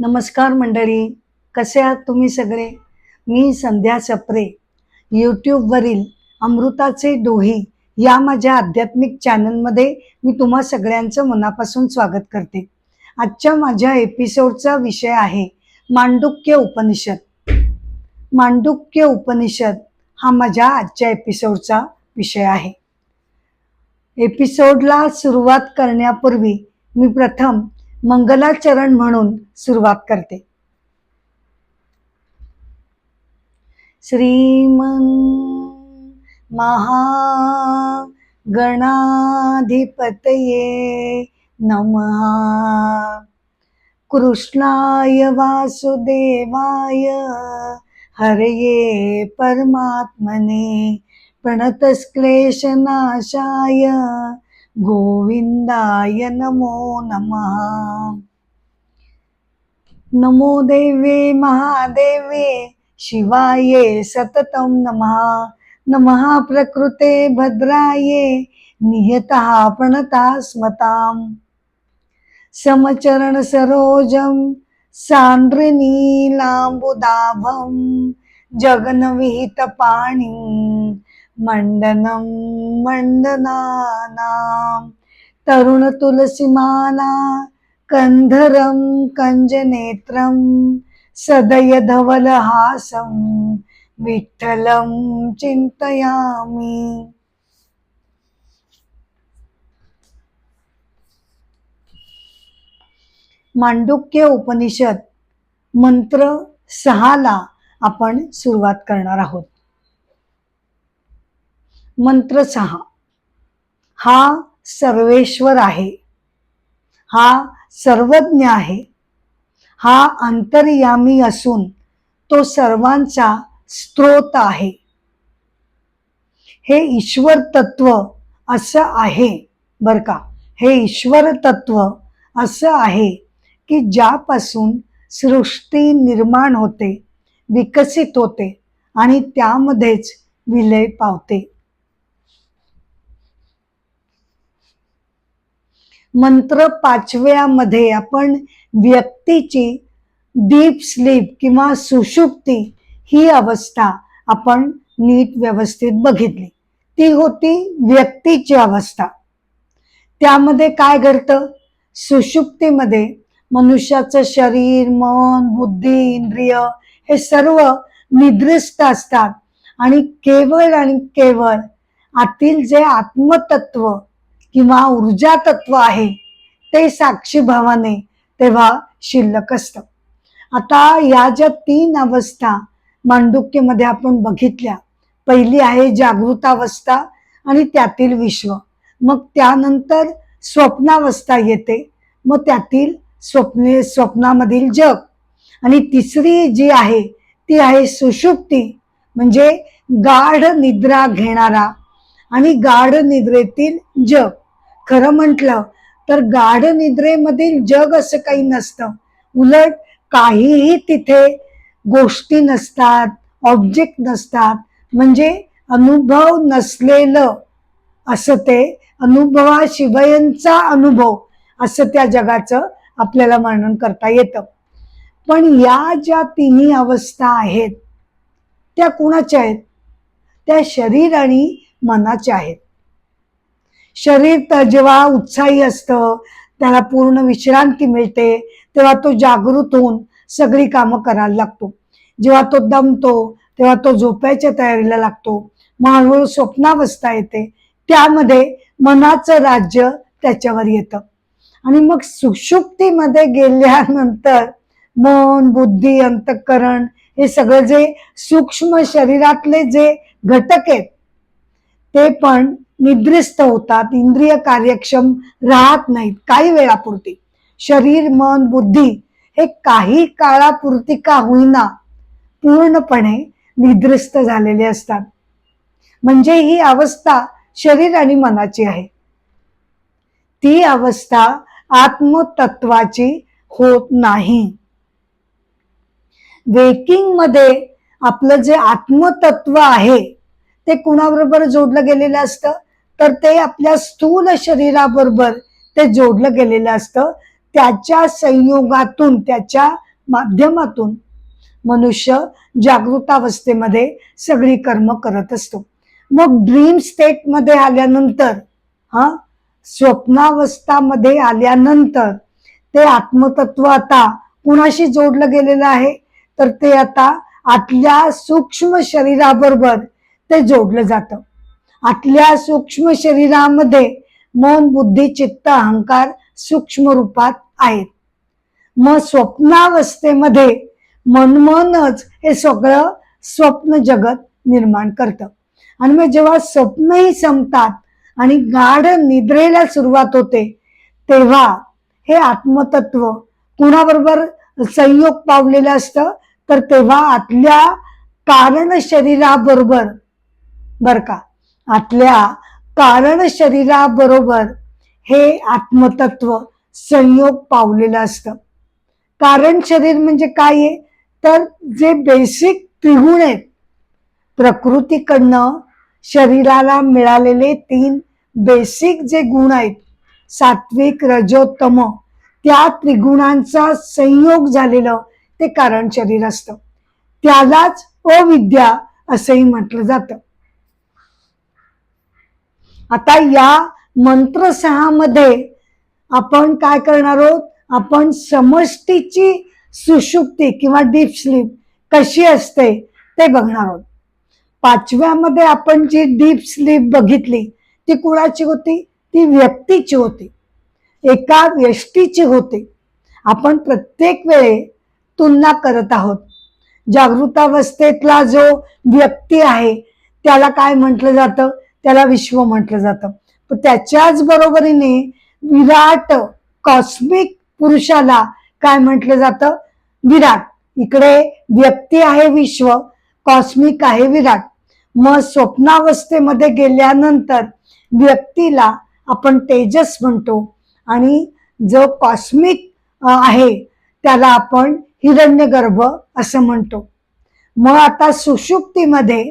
नमस्कार मंडळी, कसे आहात तुम्ही सगळे? मी संध्या सप्रे यूट्यूबवरील अमृताचे डोही या माझ्या आध्यात्मिक चॅनलमध्ये मी तुम्हा सगळ्यांचं मनापासून स्वागत करते. आजच्या माझ्या एपिसोडचा विषय आहे मांडुक्य उपनिषद. मांडुक्य उपनिषद हा माझ्या आजच्या एपिसोडचा विषय आहे. एपिसोडला सुरुवात करण्यापूर्वी मी प्रथम मंगलाचरण म्हणून सुरुवात करते. श्रीमन महागणाधिपतये नमः. कृष्णाय वासुदेवाय हरये परमात्मने प्रणतक्लेशनाशाय गोविंदाय नमो नमः. नमो देवे महादेवे शिवाये सततं नमः. नमः प्रकृते भद्राये नियतः प्रणता स्मताम्. समचरण सरोजं सांद्रनीलाम्बुदाभं जगन्विहित पाणिं मंडनं मंडनानां. तरुण तुलसीमाला कंधरं कंजनेत्रं सदय धवलहासं विठ्ठलं चिंतयामि. मांडुक्य उपनिषद मंत्र 6 आपण सुरुवात करणार आहोत. मंत्र 6 हा सर्वेश्वर आहे, हा सर्वज्ञ आहे, हा अंतर्यामी असून तो सर्वांचा स्त्रोत आहे. हे ईश्वर तत्व असं आहे बर का. हे ईश्वर तत्व असं आहे की ज्यापासून सृष्टी निर्माण होते, विकसित होते आणि त्यामध्येच विलय पावते. मंत्र 5व्यामध्ये आपण व्यक्तीची डीप स्लीप किंवा सुषुप्ती ही अवस्था आपण नीट व्यवस्थित बघितली. ती होती व्यक्तीची अवस्था. त्यामध्ये काय घडतं? सुषुप्तीमध्ये मनुष्याचं शरीर, मन, बुद्धी, इंद्रिय हे सर्व निद्रिस्त असतात आणि केवळ आतील जे आत्मतत्व किंवा ऊर्जा तत्व आहे ते साक्षी भावाने तेव्हा शिल्लक असतं. आता या ज्या 3 अवस्था मांडुक्यमध्ये आपण बघितल्या, पहिली आहे जागृतावस्था आणि त्यातील विश्व, मग त्यानंतर स्वप्नावस्था येते, मग त्यातील स्वप्नामधील जग, आणि तिसरी जी आहे ती आहे सुषुप्ती, म्हणजे गाढ निद्रा घेणारा आणि गाढ निद्रेतील जग. खरं म्हटलं तर गाढ निद्रेमधील जग असं काही नसतं. उलट काहीही तिथे गोष्टी नसतात, ऑब्जेक्ट नसतात, म्हणजे अनुभव नसलेलं असं ते अनुभवाशिवायचा अनुभव असं त्या जगाचं आपल्याला वर्णन करता येतं. पण या ज्या 3 अवस्था आहेत त्या कुणाच्या आहेत? त्या शरीर आणि मनाच्या आहेत. शरीर तर जेव्हा उत्साही असतं, त्याला पूर्ण विश्रांती मिळते, तेव्हा तो जागृत होऊन सगळी कामं करायला लागतो. जेव्हा तो दमतो तेव्हा तो झोपायच्या तयारीला लागतो. मग हळूहळू स्वप्नावस्था येते, त्यामध्ये मनाचं राज्य त्याच्यावर येतं. आणि मग सुषुप्तीमध्ये गेल्यानंतर मन, बुद्धी, अंतःकरण हे सगळं जे सूक्ष्म शरीरातले जे घटक आहेत ते पण निद्रिस्त होतात, इंद्रिय कार्यक्षम राहत नाहीत काही वेळापुरती. शरीर, मन, बुद्धी हे काही काळापुरती का होईना पूर्णपणे निद्रिस्त झालेले असतात. म्हणजे ही अवस्था शरीर आणि मनाची आहे. ती अवस्था आत्मतत्वाची होत नाही. वेकिंग मध्ये आपलं जे आत्मतत्व आहे ते कुणाबरोबर जोडलं गेलेलं असतं? तर ते आपल्या स्थूल शरीराबरोबर ते जोडलं गेलेलं असतं. त्याच्या संयोगातून, त्याच्या माध्यमातून मनुष्य जागृतावस्थेमध्ये सगळी कर्म करत असतो. मग ड्रीम स्टेट मध्ये आल्यानंतर, स्वप्नावस्थामध्ये आल्यानंतर ते आत्मतत्व आता कुणाशी जोडलं गेलेलं आहे, तर ते आता आतल्या सूक्ष्म शरीराबरोबर ते जोडलं जातं. आतल्या सूक्ष्म शरीरामध्ये मन, बुद्धी, चित्त, अहंकार सूक्ष्म रूपात आहेत. मग स्वप्नावस्थेमध्ये मनच हे सगळं स्वप्न जगत निर्माण करतं. आणि मग जेव्हा स्वप्नही संपतात आणि गाढ निद्रेला सुरुवात होते, तेव्हा हे आत्मतत्व कुणाबरोबर संयोग पावलेलं असतं, तर तेव्हा आतल्या कारण शरीराबरोबर, बर का, आतल्या कारण शरीराबरोबर हे आत्मतत्व संयोग पावलेलं असतं. कारण शरीर म्हणजे काय आहे, तर जे बेसिक त्रिगुण आहेत, प्रकृतीकडनं शरीराला मिळालेले 3 बेसिक जे गुण आहेत, सात्विक, रजो, तम, त्या त्रिगुणांचा संयोग झालेलं ते कारण शरीर असतं. त्यालाच अविद्या असंही म्हटलं जातं. आता या मंत्र 6 मध्ये आपण काय करणार आहोत, आपण समष्टीची सुषुप्ती किंवा डीप स्लीप कशी असते ते बघणार आहोत. 5व्या मध्ये आपण जी डीप स्लीप बघितली ती कुणाची होती, ती व्यक्तीची होती, एका व्यष्टीची होती. आपण प्रत्येक वेळे तुलना करत आहोत. जागृतावस्थेतला जो व्यक्ती आहे त्याला काय म्हटलं जातं, त्याला विश्व म्हटलं जातं. पण त्याच्याच बरोबरीने विराट कॉस्मिक पुरुषाला काय म्हटलं जातं, विराट. इकडे व्यक्ती आहे विश्व, कॉस्मिक आहे विराट. मग स्वप्नावस्थेमध्ये गेल्यानंतर व्यक्तीला आपण तेजस म्हणतो आणि जो कॉस्मिक आहे त्याला आपण हिरण्यगर्भ असं म्हणतो. मग आता सुषुप्तीमध्ये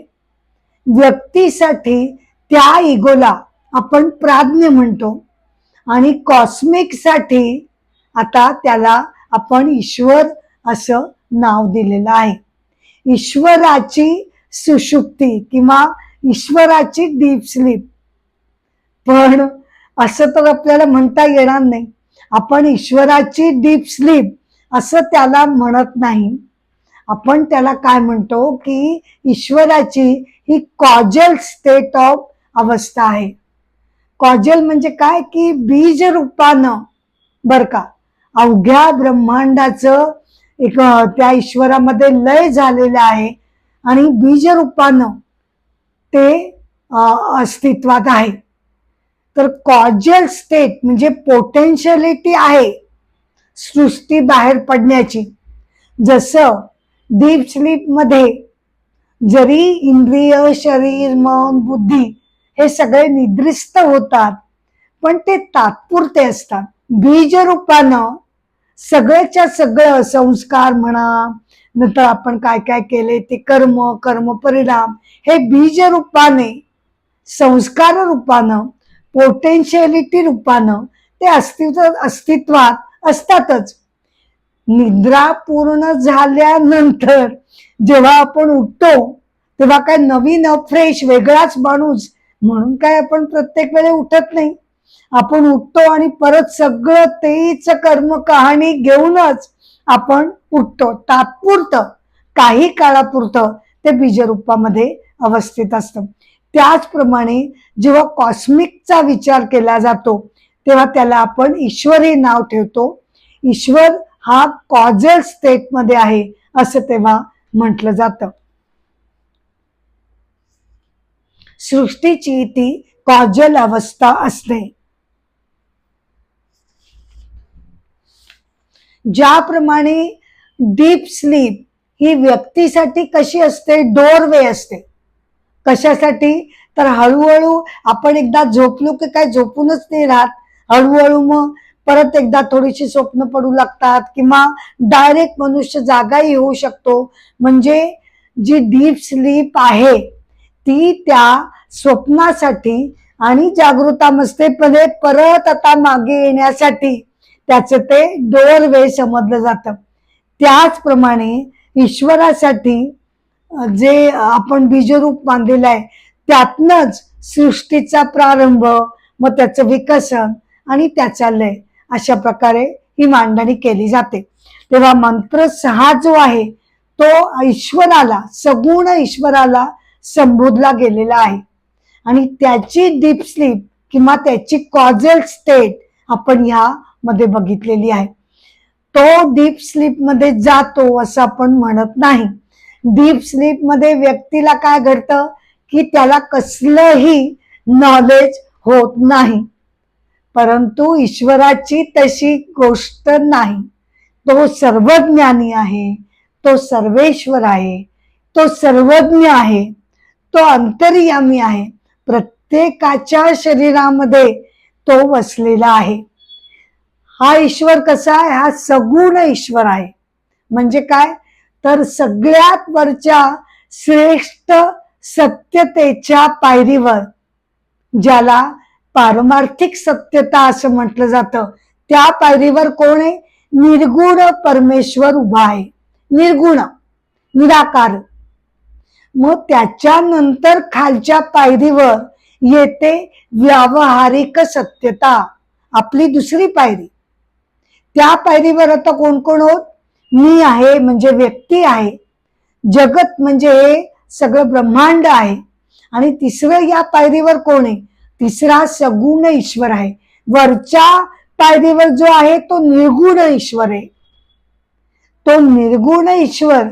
व्यक्तीसाठी त्या इगोला आपण प्राज्ञ म्हणतो आणि कॉस्मिक साठी आता त्याला आपण ईश्वर असं नाव दिलेलं आहे. ईश्वराची सुषुप्ती किंवा ईश्वराची डीप स्लीप. पण असं तर आपल्याला म्हणता येणार नाही. आपण ईश्वराची डीप स्लीप असं त्याला म्हणत नाही. आपण त्याला काय म्हणतो की ईश्वराची ही कॉजल स्टेट ऑफ अवस्था आहे. कॉजल म्हणजे काय, की बीज रूपानं, बर का, अवघ्या ब्रह्मांडाचं एक त्या ईश्वरामध्ये लय झालेलं आहे आणि बीज रूपानं ते अस्तित्वात आहे. तर कॉजल स्टेट म्हणजे पोटेन्शियलिटी आहे सृष्टी बाहेर पडण्याची. जसं डीप स्लीप मध्ये जरी इंद्रिय, शरीर, मन, बुद्धी हे सगळे निद्रिस्त होतात, पण ते तात्पुरते असतात. बीज रूपानं सगळ्याच्या सगळं संस्कार म्हणा, नंतर आपण काय काय केले ते कर्म, कर्म परिणाम, हे बीज रूपाने, संस्कार रूपानं, पोटेन्शियलिटी रूपानं ते अस्तित्वात असतातच. निद्रा पूर्ण झाल्यानंतर जेव्हा आपण उठतो तेव्हा काय नवीन फ्रेश वेगळाच माणूस म्हणून काय आपण प्रत्येक वेळेला उठत नाही. आपण उठतो आणि परत सगळं तेच कर्म कहाणी घेऊनच आपण उठतो. तात्पुरतं काही काळापुरतं ते बीजरूपामध्ये अवस्थित असतं. त्याचप्रमाणे जेव्हा कॉस्मिकचा विचार केला जातो तेव्हा त्याला आपण ईश्वर हे नाव ठेवतो. ईश्वर हा कॉजल स्टेट मध्ये आहे असं तेव्हा म्हटलं जातं. सृष्टीची ती कॉजल अवस्था असते. ज्याप्रमाणे डीप स्लीप ही व्यक्तीसाठी कशी असते, डोरवे असते. कशासाठी, तर हळूहळू आपण एकदा झोपलो की काय झोपूनच नाही राहत, हळूहळू मग परत एकदा थोडीशी स्वप्न पडू लागतात किंवा डायरेक्ट मनुष्य जागाही होऊ शकतो. म्हणजे जी डीप स्लीप आहे ती त्या स्वप्नासाठी आणि जागृतावस्थेमध्ये परत आता मागे येण्यासाठी त्याचं ते डोअरवे समजलं जातं. त्याचप्रमाणे ईश्वरासाठी जे आपण बीजरूप बांधलेलं आहे त्यातनंच सृष्टीचा प्रारंभ, मग त्याचं विकसन आणि त्याचा लय, अशा प्रकारे ही मांडणी केली जाते. तेव्हा मंत्र 6 जो आहे तो ईश्वराला, सगुण ईश्वराला संबोधला गेलेला आहे आणि त्याची डीप स्लीप किंवा त्याची कॉझल स्टेट आपण ह्यामध्ये बघितलेली आहे. तो डीप स्लीप मध्ये जातो असं आपण म्हणत नाही. डीप स्लीप मध्ये व्यक्तीला काय घडतं की त्याला कसलंही नॉलेज होत नाही, परंतु ईश्वराची तशी गोष्ट नाही. तो सर्वज्ञानी आहे, तो सर्वेश्वर आहे, तो सर्वज्ञ आहे, तो अंतर्यामी आहे. प्रत्येकाच्या शरीरामध्ये तो वसलेला आहे. हा ईश्वर कसा आहे? हा सगुण ईश्वर आहे. म्हणजे काय तर सगळ्यात वरच्या श्रेष्ठ सत्यतेच्या पायरीवर, ज्याला पारमार्थिक सत्यता असं म्हटलं जातं, त्या पायरीवर कोण आहे? निर्गुण परमेश्वर उभा आहे. निर्गुण, निराकार. मग त्याच्यानंतर खालच्या पायरीवर येते व्यावहारिक सत्यता, आपली दुसरी पायरी. त्या पायरीवर आता कोण कोण होत? मी आहे म्हणजे व्यक्ती आहे, जगत म्हणजे हे सगळं ब्रह्मांड आहे, आणि तिसरं या पायरीवर कोण आहे? तिसरा सगुण ईश्वर आहे. वरच्या पायरीवर जो आहे तो निर्गुण ईश्वर आहे. तो निर्गुण ईश्वर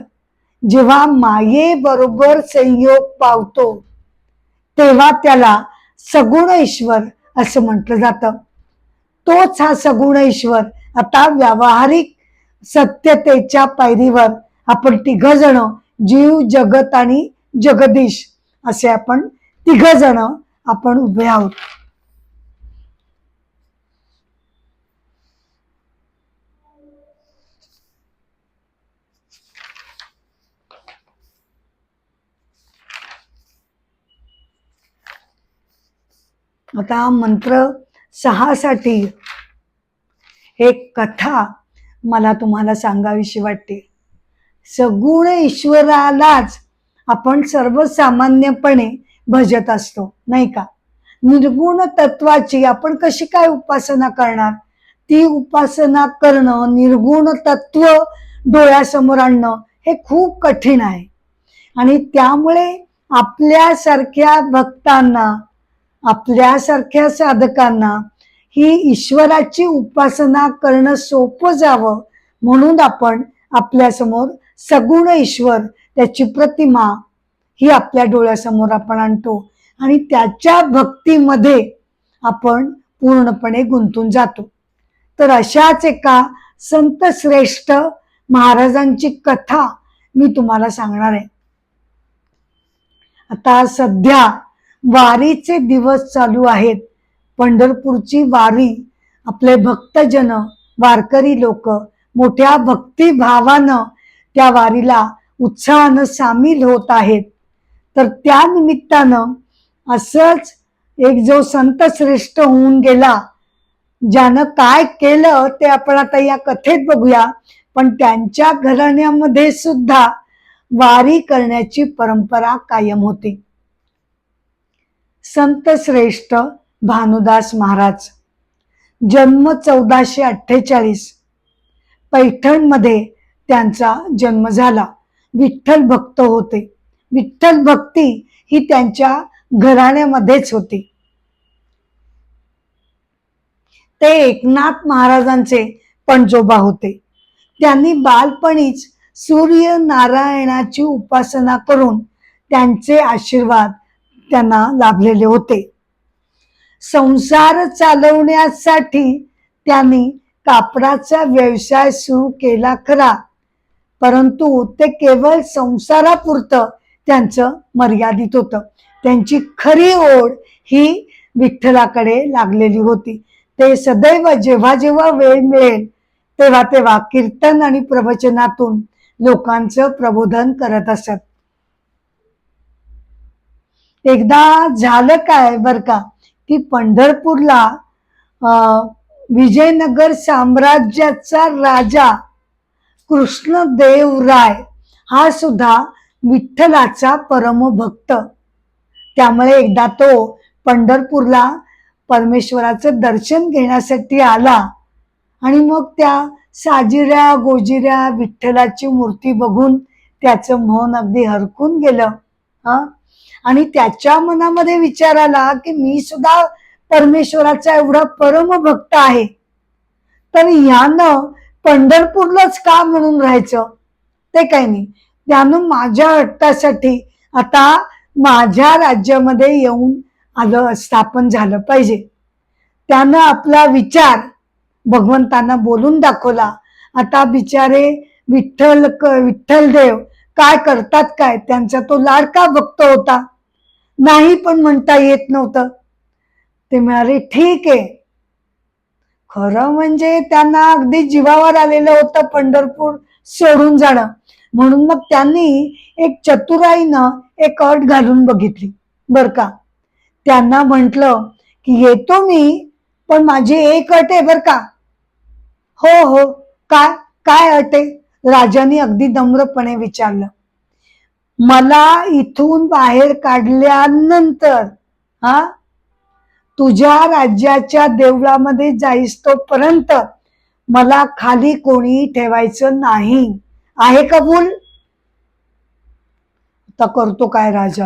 जेव्हा मायेबरोबर संयोग पावतो तेव्हा त्याला सगुण ईश्वर असं म्हटलं जातं. तोच हा सगुण ईश्वर आता व्यावहारिक सत्यतेच्या पायरीवर आपण 3 जण, जीव, जगत आणि जगदीश, असे आपण 3 जण आपण उभे आहोत. आता मंत्र 6 साठी एक कथा मला तुम्हाला सांगावीशी वाटते. सगुण ईश्वरालाच आपण सर्वसामान्यपणे भजत असतो, नाही का? निर्गुण तत्वाची आपण कशी काय उपासना करणार? ती उपासना करणं, निर्गुण तत्व डोळ्यासमोर आणणं हे खूप कठीण आहे. आणि त्यामुळे आपल्यासारख्या भक्तांना, आपल्यासारख्या साधकांना ही ईश्वराची उपासना करणं सोपं जावं म्हणून आपण आपल्यासमोर सगुण ईश्वर, त्याची प्रतिमा ही आपल्या डोळ्यासमोर आपण आणतो आणि त्याच्या भक्तीमध्ये आपण पूर्णपणे गुंतून जातो. तर अशाच एका संत श्रेष्ठ महाराजांची कथा मी तुम्हाला सांगणार आहे. आता सध्या वारीचे दिवस चालू आहेत. पंढरपूरची वारी, आपले भक्तजन, वारकरी लोक मोठ्या भक्तिभावानं त्या वारीला उत्साहानं सामील होत आहेत. तर त्या निमित्तानं असंच एक जो संत श्रेष्ठ होऊन गेला, ज्यानं काय केलं ते आपण आता या कथेत बघूया. पण त्यांच्या घराण्यामध्ये सुद्धा वारी करण्याची परंपरा कायम होती. संत श्रेष्ठ भानुदास महाराज, जन्म 1448, पैठणमध्ये त्यांचा जन्म झाला. विठ्ठल भक्त होते. विठ्ठल भक्ती ही त्यांच्या घराण्यामध्येच होती. ते एकनाथ महाराजांचे पणजोबा होते. त्यांनी बालपणीच सूर्य नारायणाची उपासना करून त्यांचे आशीर्वाद त्यांना लाभलेले होते. संसार चालवण्यासाठी त्यांनी कापडाचा व्यवसाय सुरू केला खरा, परंतु ते केवळ संसारापुरतं त्यांचं मर्यादित होतं. त्यांची खरी ओढ ही विठ्ठलाकडे लागलेली होती. ते सदैव जेव्हा जेव्हा वेळ मिळेल तेव्हा तेव्हा कीर्तन आणि प्रवचनातून लोकांचं प्रबोधन करत असत. एकदा झालं काय बर का, की पंढरपूरला विजयनगर साम्राज्याचा राजा कृष्णदेवराय हा सुद्धा विठ्ठलाचा परमभक्त. त्यामुळे एकदा तो पंढरपूरला परमेश्वराचं दर्शन घेण्यासाठी आला आणि मग त्या साजिऱ्या गोजिऱ्या विठ्ठलाची मूर्ती बघून त्याचं मन अगदी हरकून गेलं. आणि त्याच्या मनामध्ये विचार आला की मी सुद्धा परमेश्वराचा एवढा परमभक्त आहे, तर यानं पंढरपूरलाच का म्हणून राहायचं? ते काही नाही, त्यानं माझ्या हट्टासाठी आता माझ्या राज्यामध्ये येऊन आलं, स्थापन झालं पाहिजे. त्यानं आपला विचार भगवंतांना बोलून दाखवला. आता बिचारे विठ्ठलदेव काय करतात काय, त्यांचा तो लाडका भक्त होता, नाही पण म्हणता येत नव्हतं. ते म्हणाले ठीक आहे. खरं म्हणजे त्यांना अगदी जीवावर आलेलं होतं पंढरपूर सोडून जाणं, म्हणून मग त्यांनी एक चतुराईनं एक अट घालून बघितली बर का. त्यांना म्हटलं की येतो मी, पण माझी एक अट आहे बर का. हो हो, काय काय अट आहे? राजाने अगदी नम्रपणे विचारलं. मला इथून बाहेर काढल्यानंतर तुझ्या राज्याच्या देवळामध्ये जाईस तोपर्यंत मला खाली कोणी ठेवायचं नाही, आहे कबूल? आता करतो काय राजा,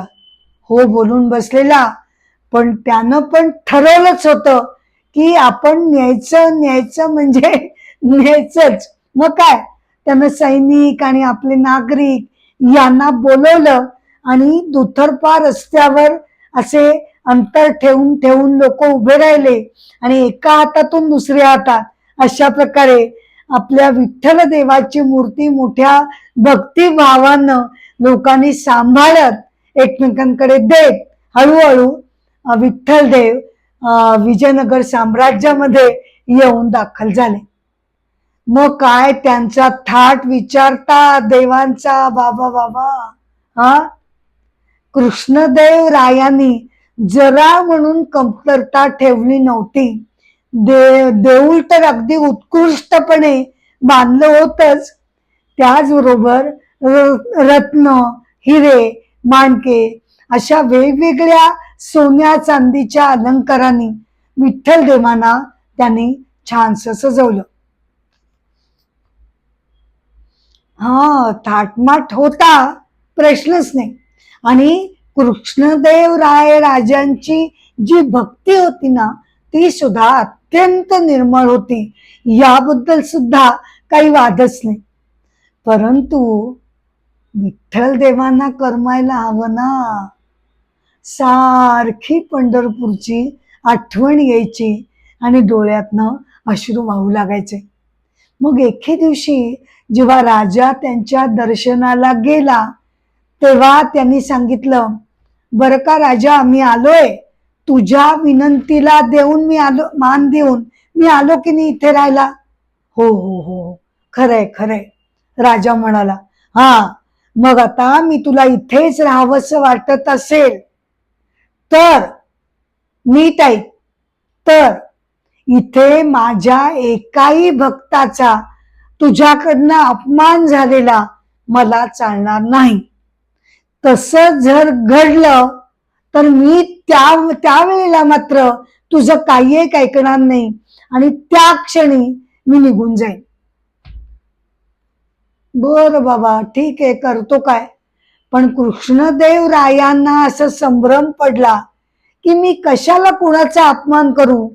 हो बोलून बसलेला, पण त्यानं पण ठरवलंच होतं की आपण न्यायचं म्हणजे न्यायचंच. मग काय, त्यानं सैनिक आणि आपले नागरिक यांना बोलवलं आणि दुतर्फा रस्त्यावर असे अंतर ठेवून ठेवून लोक उभे राहिले आणि एका हातातून दुसऱ्या हातात अशा प्रकारे आपल्या विठ्ठल देवाची मूर्ती मोठ्या भक्तिभावानं लोकांनी सांभाळत एकमेकांकडे देत हळूहळू विठ्ठल देव विजयनगर साम्राज्यामध्ये येऊन दाखल झाले. मग काय त्यांचा थाट विचारता देवांचा, बाबा बाबा. कृष्णदेव रायांनी जरा म्हणून कमतरता ठेवली नव्हती. देऊळ तर अगदी उत्कृष्टपणे बांधलं होतच, त्याचबरोबर रत्न, हिरे, माणके अशा वेगवेगळ्या सोन्या चांदीच्या अलंकारांनी विठ्ठल देवांना त्यांनी छानस सजवलं. थाटमाट होता, प्रश्नच नाही. आणि कृष्णदेव राय राजांची जी भक्ती होती ना, ती सुद्धा अत्यंत निर्मळ होती, याबद्दल सुद्धा काही वादच नाही. परंतु विठ्ठल देवांना करमायला हवं ना. सारखी पंढरपूरची आठवण यायची आणि डोळ्यातनं अश्रू वाहू लागायचे. मग एके दिवशी जेव्हा राजा त्यांच्या दर्शनाला गेला तेव्हा त्यांनी सांगितलं, बरं का राजा, मी आलोय, तुझ्या विनंतीला देऊन मी आलो, मान देऊन मी आलो की नाही इथे राहायला? हो हो हो, खरंय खरंय, राजा म्हणाला. मग आता मी तुला इथेच राहावंसं वाटत असेल तर नीट ऐक, तर इथे माझ्या एकाही भक्ताचा तुझ्याकडनं अपमान झालेला मला चालणार नाही. तसं जर घडलं तर मी त्यावेळेला मात्र तुझं काही एक ऐकणार नाही आणि त्या क्षणी मी निघून जाईन. बरं बाबा, ठीक आहे, करतो काय. पण कृष्णदेव रायांना असं संभ्रम पडला की मी कशाला कुणाचा अपमान करू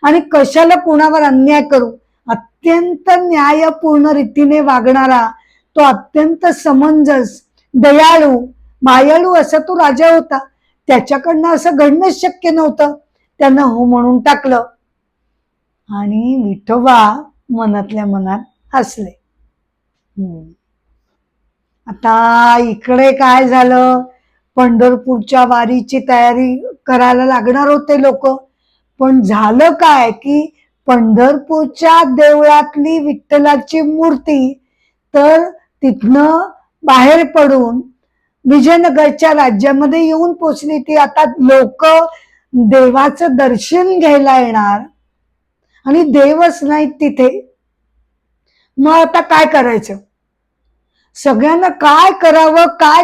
आणि कशाला कुणावर अन्याय करू. अत्यंत न्यायपूर्ण रीतीने वागणारा, तो अत्यंत समंजस, दयाळू, मायाळू असा तो राजा होता. त्याच्याकडनं असं घडणंच शक्य नव्हतं. त्यानं हो म्हणून टाकलं आणि विठोबा मनातल्या मनात हसले. आता इकडे काय झालं, पंढरपूरच्या वारीची तयारी करायला लागणार होते लोक. पण झालं काय की पंढरपूरच्या देवळातली विठ्ठलाची मूर्ती तर तिथनं बाहेर पडून विजयनगरच्या राज्यामध्ये येऊन पोचली. ती आता लोक देवाचं दर्शन घ्यायला येणार आणि देवच नाहीत तिथे. मग आता काय करायचं? सगळ्यांना काय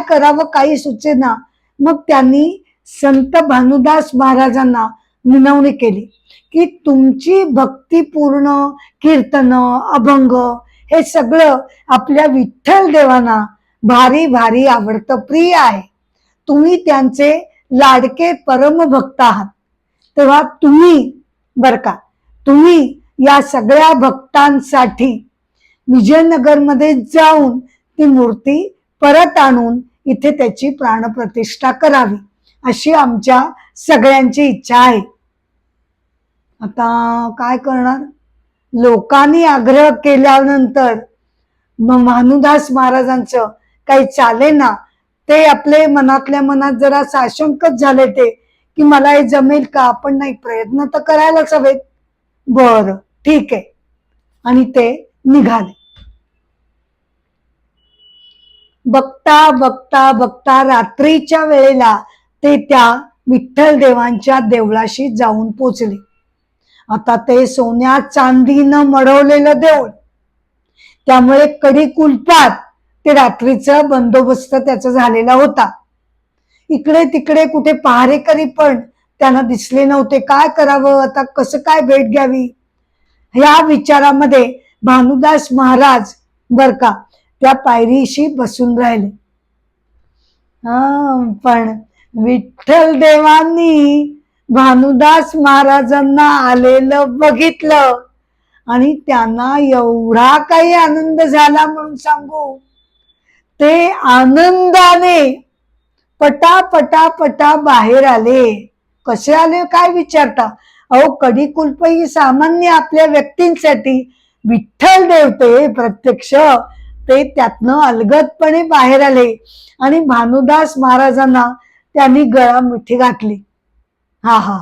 करावं काही सुचेना. मग त्यांनी संत भानुदास महाराजांना विनवणी केली की तुमची भक्तिपूर्ण कीर्तन अभंग हे सगळं आपल्या विठ्ठल देवांना भारी भारी आवडतं, प्रिय आहे. तुम्ही त्यांचे लाडके परमभक्त आहात. तेव्हा तुम्ही या सगळ्या भक्तांसाठी विजयनगरमध्ये जाऊन ती मूर्ती परत आणून इथे त्याची प्राणप्रतिष्ठा करावी, अशी आमच्या सगळ्यांची इच्छा आहे. आता काय करणार, लोकांनी आग्रह केल्यानंतर भानुदास महाराजांचं काही चालेना. ते आपले मनातल्या मनात जरा साशंकच झाले ते की मला हे जमेल का, आपण नाही प्रयत्न तर करायलाच हवेत. बर ठीक आहे, आणि ते निघाले. बघता बघता बघता रात्रीच्या वेळेला ते त्या विठ्ठल देवांच्या देवळाशी जाऊन पोचले. आता ते सोन्या चांदीनं मढवलेलं देऊळ, त्यामुळे कडी कुलपात ते रात्रीचा बंदोबस्त त्याचा झालेला होता. इकडे तिकडे कुठे पहारेकरी पण त्यांना दिसले नव्हते. काय करावं आता, कसं काय भेट घ्यावी, या विचारामध्ये भानुदास महाराज बर का त्या पायरीशी बसून राहिले. पण विठ्ठल देवांनी भानुदास महाराजांना आलेलं बघितलं आणि त्यांना एवढा काही आनंद झाला म्हणून सांगू. ते आनंदाने पटा बाहेर आले. कसे आले काय विचारता, अहो कडी कुलप ही सामान्य आपल्या व्यक्तींसाठी, विठ्ठल देवते प्रत्यक्ष ते त्यातनं अलगदपणे बाहेर आले आणि भानुदास महाराजांना त्यांनी गळा मिठी घातली. हा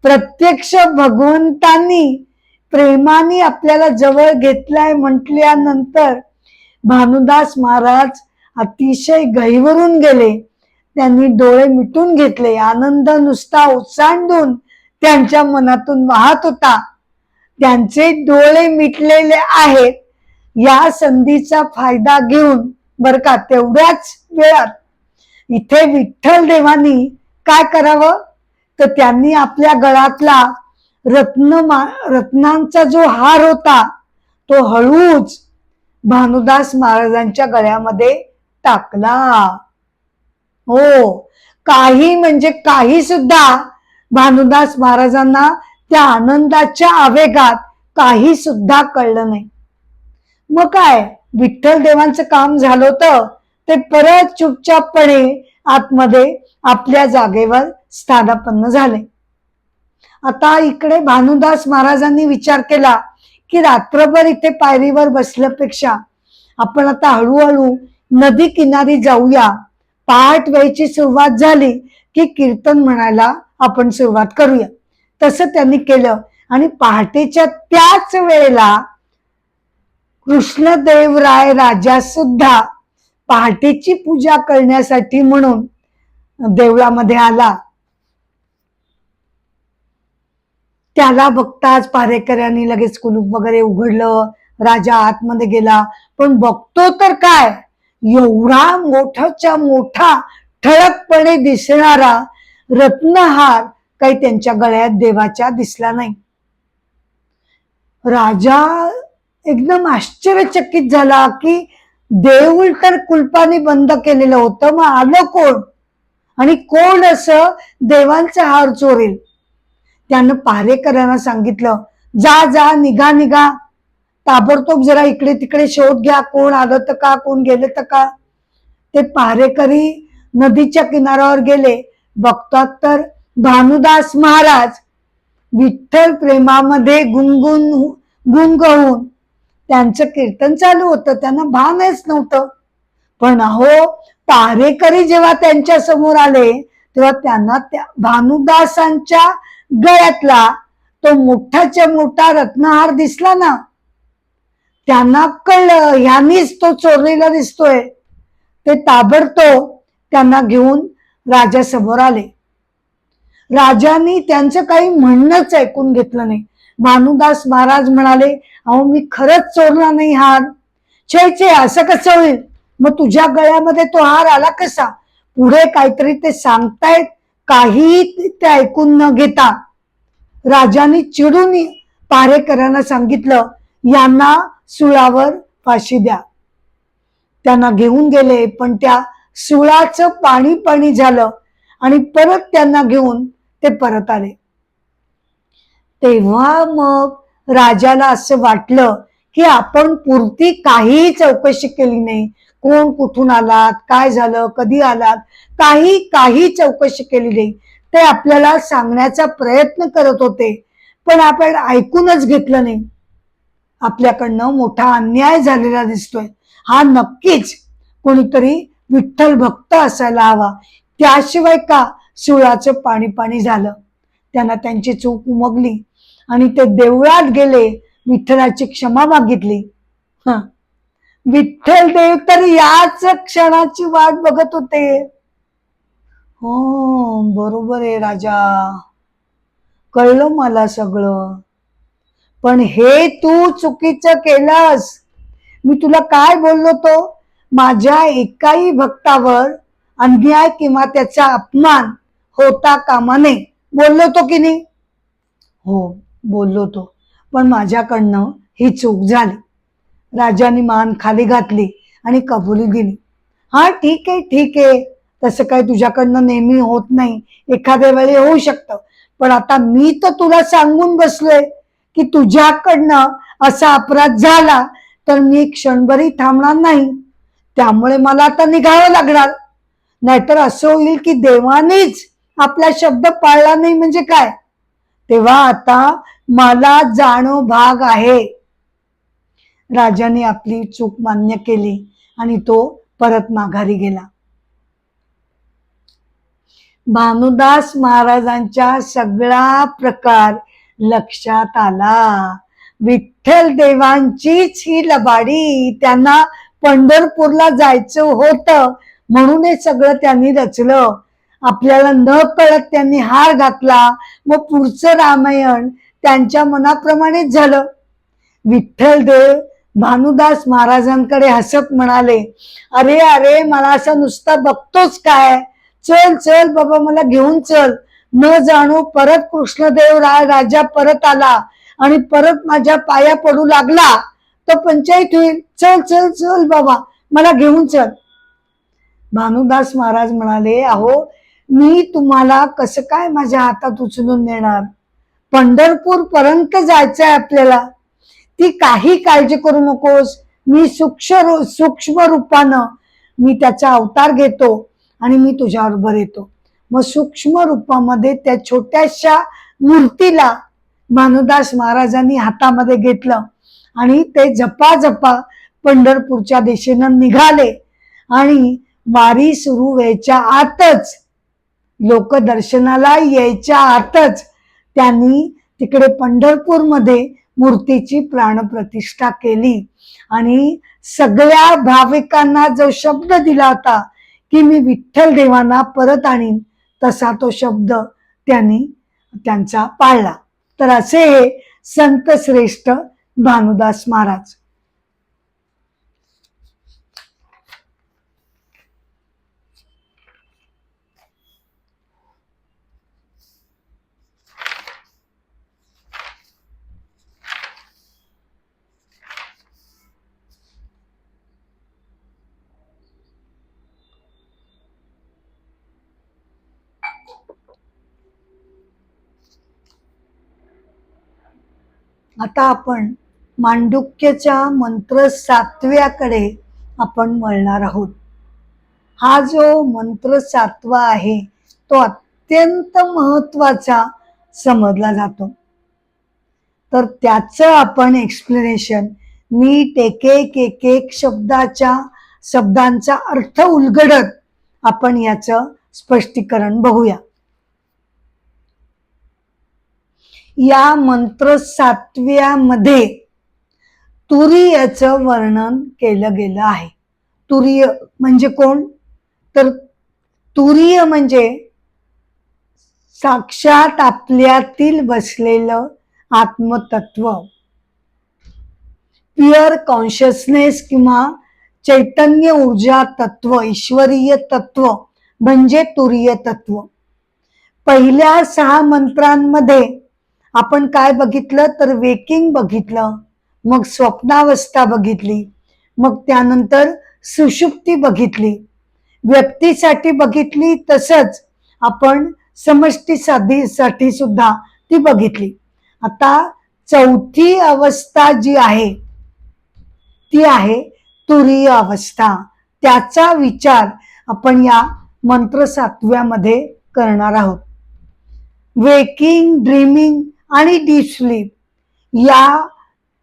प्रत्यक्ष भगवंतांनी प्रेमाने आपल्याला जवळ घेतलाय म्हटल्यानंतर भानुदास महाराज अतिशय गहिवरून गेले. त्यांनी डोळे मिटून घेतले. आनंद नुसता ओसांडून त्यांच्या मनातून वाहत होता. त्यांचे डोळे मिटलेले आहेत या संधीचा फायदा घेऊन बर का तेवढ्याच वेळात इथे विठ्ठल देवांनी काय करावं, तर त्यांनी आपल्या गळ्यातला रत्नांचा जो हार होता तो हळूच भानुदास महाराजांच्या गळ्यामध्ये टाकला. हो, काही म्हणजे काही सुद्धा भानुदास महाराजांना त्या आनंदाच्या आवेगात काही सुद्धा कळलं नाही. मग काय, विठ्ठल देवांचं काम झालं होतं. ते परत चुपचापपणे आतमध्ये आपल्या जागेवर स्थानापन्न झाले. आता इकडे भानुदास महाराजांनी विचार केला की रात्रभर इथे पायरीवर बसल्यापेक्षा आपण आता हळूहळू नदी किनारी जाऊया. पहाट व्हायची सुरुवात झाली की कीर्तन म्हणायला आपण सुरुवात करूया. तसं त्यांनी केलं आणि पहाटेच्या त्याच वेळेला कृष्णदेवराय राजा सुद्धा पहाटेची पूजा करण्यासाठी म्हणून देवळामध्ये आला. त्याला बघताच पहारेकऱ्यांनी लगेच कुलूप वगैरे उघडलं. राजा आतमध्ये गेला, पण बघतो तर काय, एवढा मोठाच्या मोठा ठळकपणे दिसणारा रत्नहार काही त्यांच्या गळ्यात देवाच्या दिसला नाही. राजा एकदम आश्चर्यचकित झाला की देऊळ तर कुलपाने बंद केलेलं होतं, मग आलं कोण आणि कोण असं देवांचा हार चोरेल. त्यानं पहारेकरांना सांगितलं, जा निघा, ताबडतोब जरा इकडे तिकडे शोध घ्या, कोण आलं तर का, कोण गेलं तर का. ते पहारेकरी नदीच्या किनाऱ्यावर गेले. बघतात तर भानुदास महाराज विठ्ठल प्रेमामध्ये गुंग होऊन त्यांचं कीर्तन चालू होतं. त्यांना भानच नव्हतं. पण अहो, पहारेकरी जेव्हा त्यांच्या समोर आले तेव्हा त्यांना त्या भानुदासांच्या गळ्यातला तो मोठाच्या मोठा रत्नहार दिसला ना. त्यांना कळलं ह्यानीच तो चोरलेला दिसतोय. ते ताबडतोब त्यांना घेऊन राजासमोर आले. राजांनी त्यांचं काही म्हणणंच ऐकून घेतलं नाही. भानुदास महाराज म्हणाले, अहो मी खरंच चोरला नाही हार, छे छे, असं कसं होईल, मग तुझ्या गळ्यामध्ये तो हार आला कसा? पुढे काहीतरी ते सांगतायत, काही ते ऐकून न घेता राजाने चिडून पहारेकरांना सांगितलं, यांना सुळावर फाशी द्या. त्यांना घेऊन गेले, पण त्या सुळाचं पाणी पाणी झालं आणि परत त्यांना घेऊन ते परत आले. तेव्हा मग राजाला असं वाटलं की आपण पुरती काहीही चौकशी केली नाही. कोण कुठून आलात, काय झालं, कधी आलात, काही चौकशी केली नाही. ते आपल्याला सांगण्याचा प्रयत्न करत होते, पण आपण ऐकूनच घेतलं नाही. आपल्याकडनं मोठा अन्याय झालेला दिसतोय. हा नक्कीच कोणीतरी विठ्ठल भक्त असायला हवा, त्याशिवाय का सुळाचं पाणी पाणी झालं. त्यांना त्यांची चूक उमगली आणि ते देवळात गेले, विठ्ठलाची क्षमा मागितली. विठ्ठल देव तर याच क्षणाची वाट बघत होते. हो, बरोबर आहे राजा, कळलं मला सगळं, पण हे तू चुकीचं केलंस. मी तुला काय बोललो तो, माझ्या एकाही भक्तावर अन्याय किंवा त्याचा अपमान होता कामा नये, बोललो तो की नाही? हो, बोललो तो, पण माझ्याकडनं ही चूक झाली. राजाने मान खाली घातली आणि कबुली दिली. हा ठीक आहे, ठीक आहे, तसं काही तुझ्याकडनं नेहमी होत नाही, एखाद्या वेळी होऊ शकतं, पण आता मी तर तुला सांगून बसलोय की तुझ्याकडनं असा अपराध झाला तर मी क्षणभरी थांबणार नाही. त्यामुळे मला आता निघावं लागणार, नाहीतर असं होईल की देवानेच आपला शब्द पाळला नाही म्हणजे काय. तेव्हा आता मला जाणं भाग आहे. राजाने आपली चूक मान्य केली आणि तो परत माघारी गेला. भानुदास महाराजांच्या सगळा प्रकार लक्षात आला. विठ्ठल देवांचीच ही लबाडी, त्यांना पंढरपूरला जायचं होतं म्हणून हे सगळं त्यांनी रचलं. आपल्याला न कळत त्यांनी हार घातला, मग पुढचं रामायण त्यांच्या मनाप्रमाणेच झालं. विठ्ठल देव भानुदास महाराजांकडे हसत म्हणाले, अरे अरे, मला असं नुसतं बघतोच काय, चल चल बाबा, मला घेऊन चल. न जाणू परत कृष्णदेव राजा परत आला आणि परत माझ्या पाया पडू लागला तर पंचायत होईल. चल चल चल बाबा, मला घेऊन चल. भानुदास महाराज म्हणाले, अहो मी तुम्हाला कसं काय माझ्या हातात उचलून नेणार, पंढरपूर पर्यंत जायचंय आपल्याला. ती काही काळजी करू नकोस, मी सूक्ष्म रूपानं मी त्याचा अवतार घेतो आणि मी तुझ्याबरोबर येतो. मग सूक्ष्म रूपामध्ये त्या छोट्याशा मूर्तीला भानुदास महाराजांनी हातामध्ये घेतलं आणि ते झपाझपा पंढरपूरच्या दिशेनं निघाले. आणि वारी सुरू व्हायच्या आतच, लोक दर्शनाला यायच्या आतच त्यांनी तिकडे पंढरपूरमध्ये मूर्तीची प्राणप्रतिष्ठा केली आणि सगळ्या भाविकांना जो शब्द दिला होता की मी विठ्ठल देवांना परत आणीन, तसा तो शब्द त्यांनी त्यांचा पाळला. तर असे हे संत श्रेष्ठ भानुदास महाराज. आता आपण मांडुक्यच्या मंत्र 7व्याकडे आपण वळणार आहोत. हा जो मंत्र 7वा आहे तो अत्यंत महत्वाचा समजला जातो. तर त्याचं आपण एक्सप्लेनेशन नीट एक एक शब्दांचा अर्थ उलगडत आपण याचं स्पष्टीकरण बघूया. या मंत्र 7व्यामध्ये तुरीयचं वर्णन केलं गेलं आहे. तुरीय म्हणजे कोण, तर तुरीय म्हणजे साक्षात आपल्यातील बसलेलं आत्मतत्व. प्युअर कॉन्शियसनेस किंवा चैतन्य ऊर्जा तत्व, ईश्वरीय तत्व म्हणजे तुरीय तत्व. पहिल्या 6 मंत्रांमध्ये आपण काय बघितलं तर वेकिंग बघितलं, मग स्वप्नावस्था बघितली, मग त्यानंतर सुषुप्ती बघितली, व्यक्तीसाठी बघितली, तसंच आपण समष्टी साठी सुद्धा ती बघितली. आता चौथी अवस्था जी आहे ती आहे तुरीय अवस्था. त्याचा विचार आपण या मंत्र 7व्या मध्ये करणार आहोत. वेकिंग, ड्रीमिंग आणि डीप स्लीप या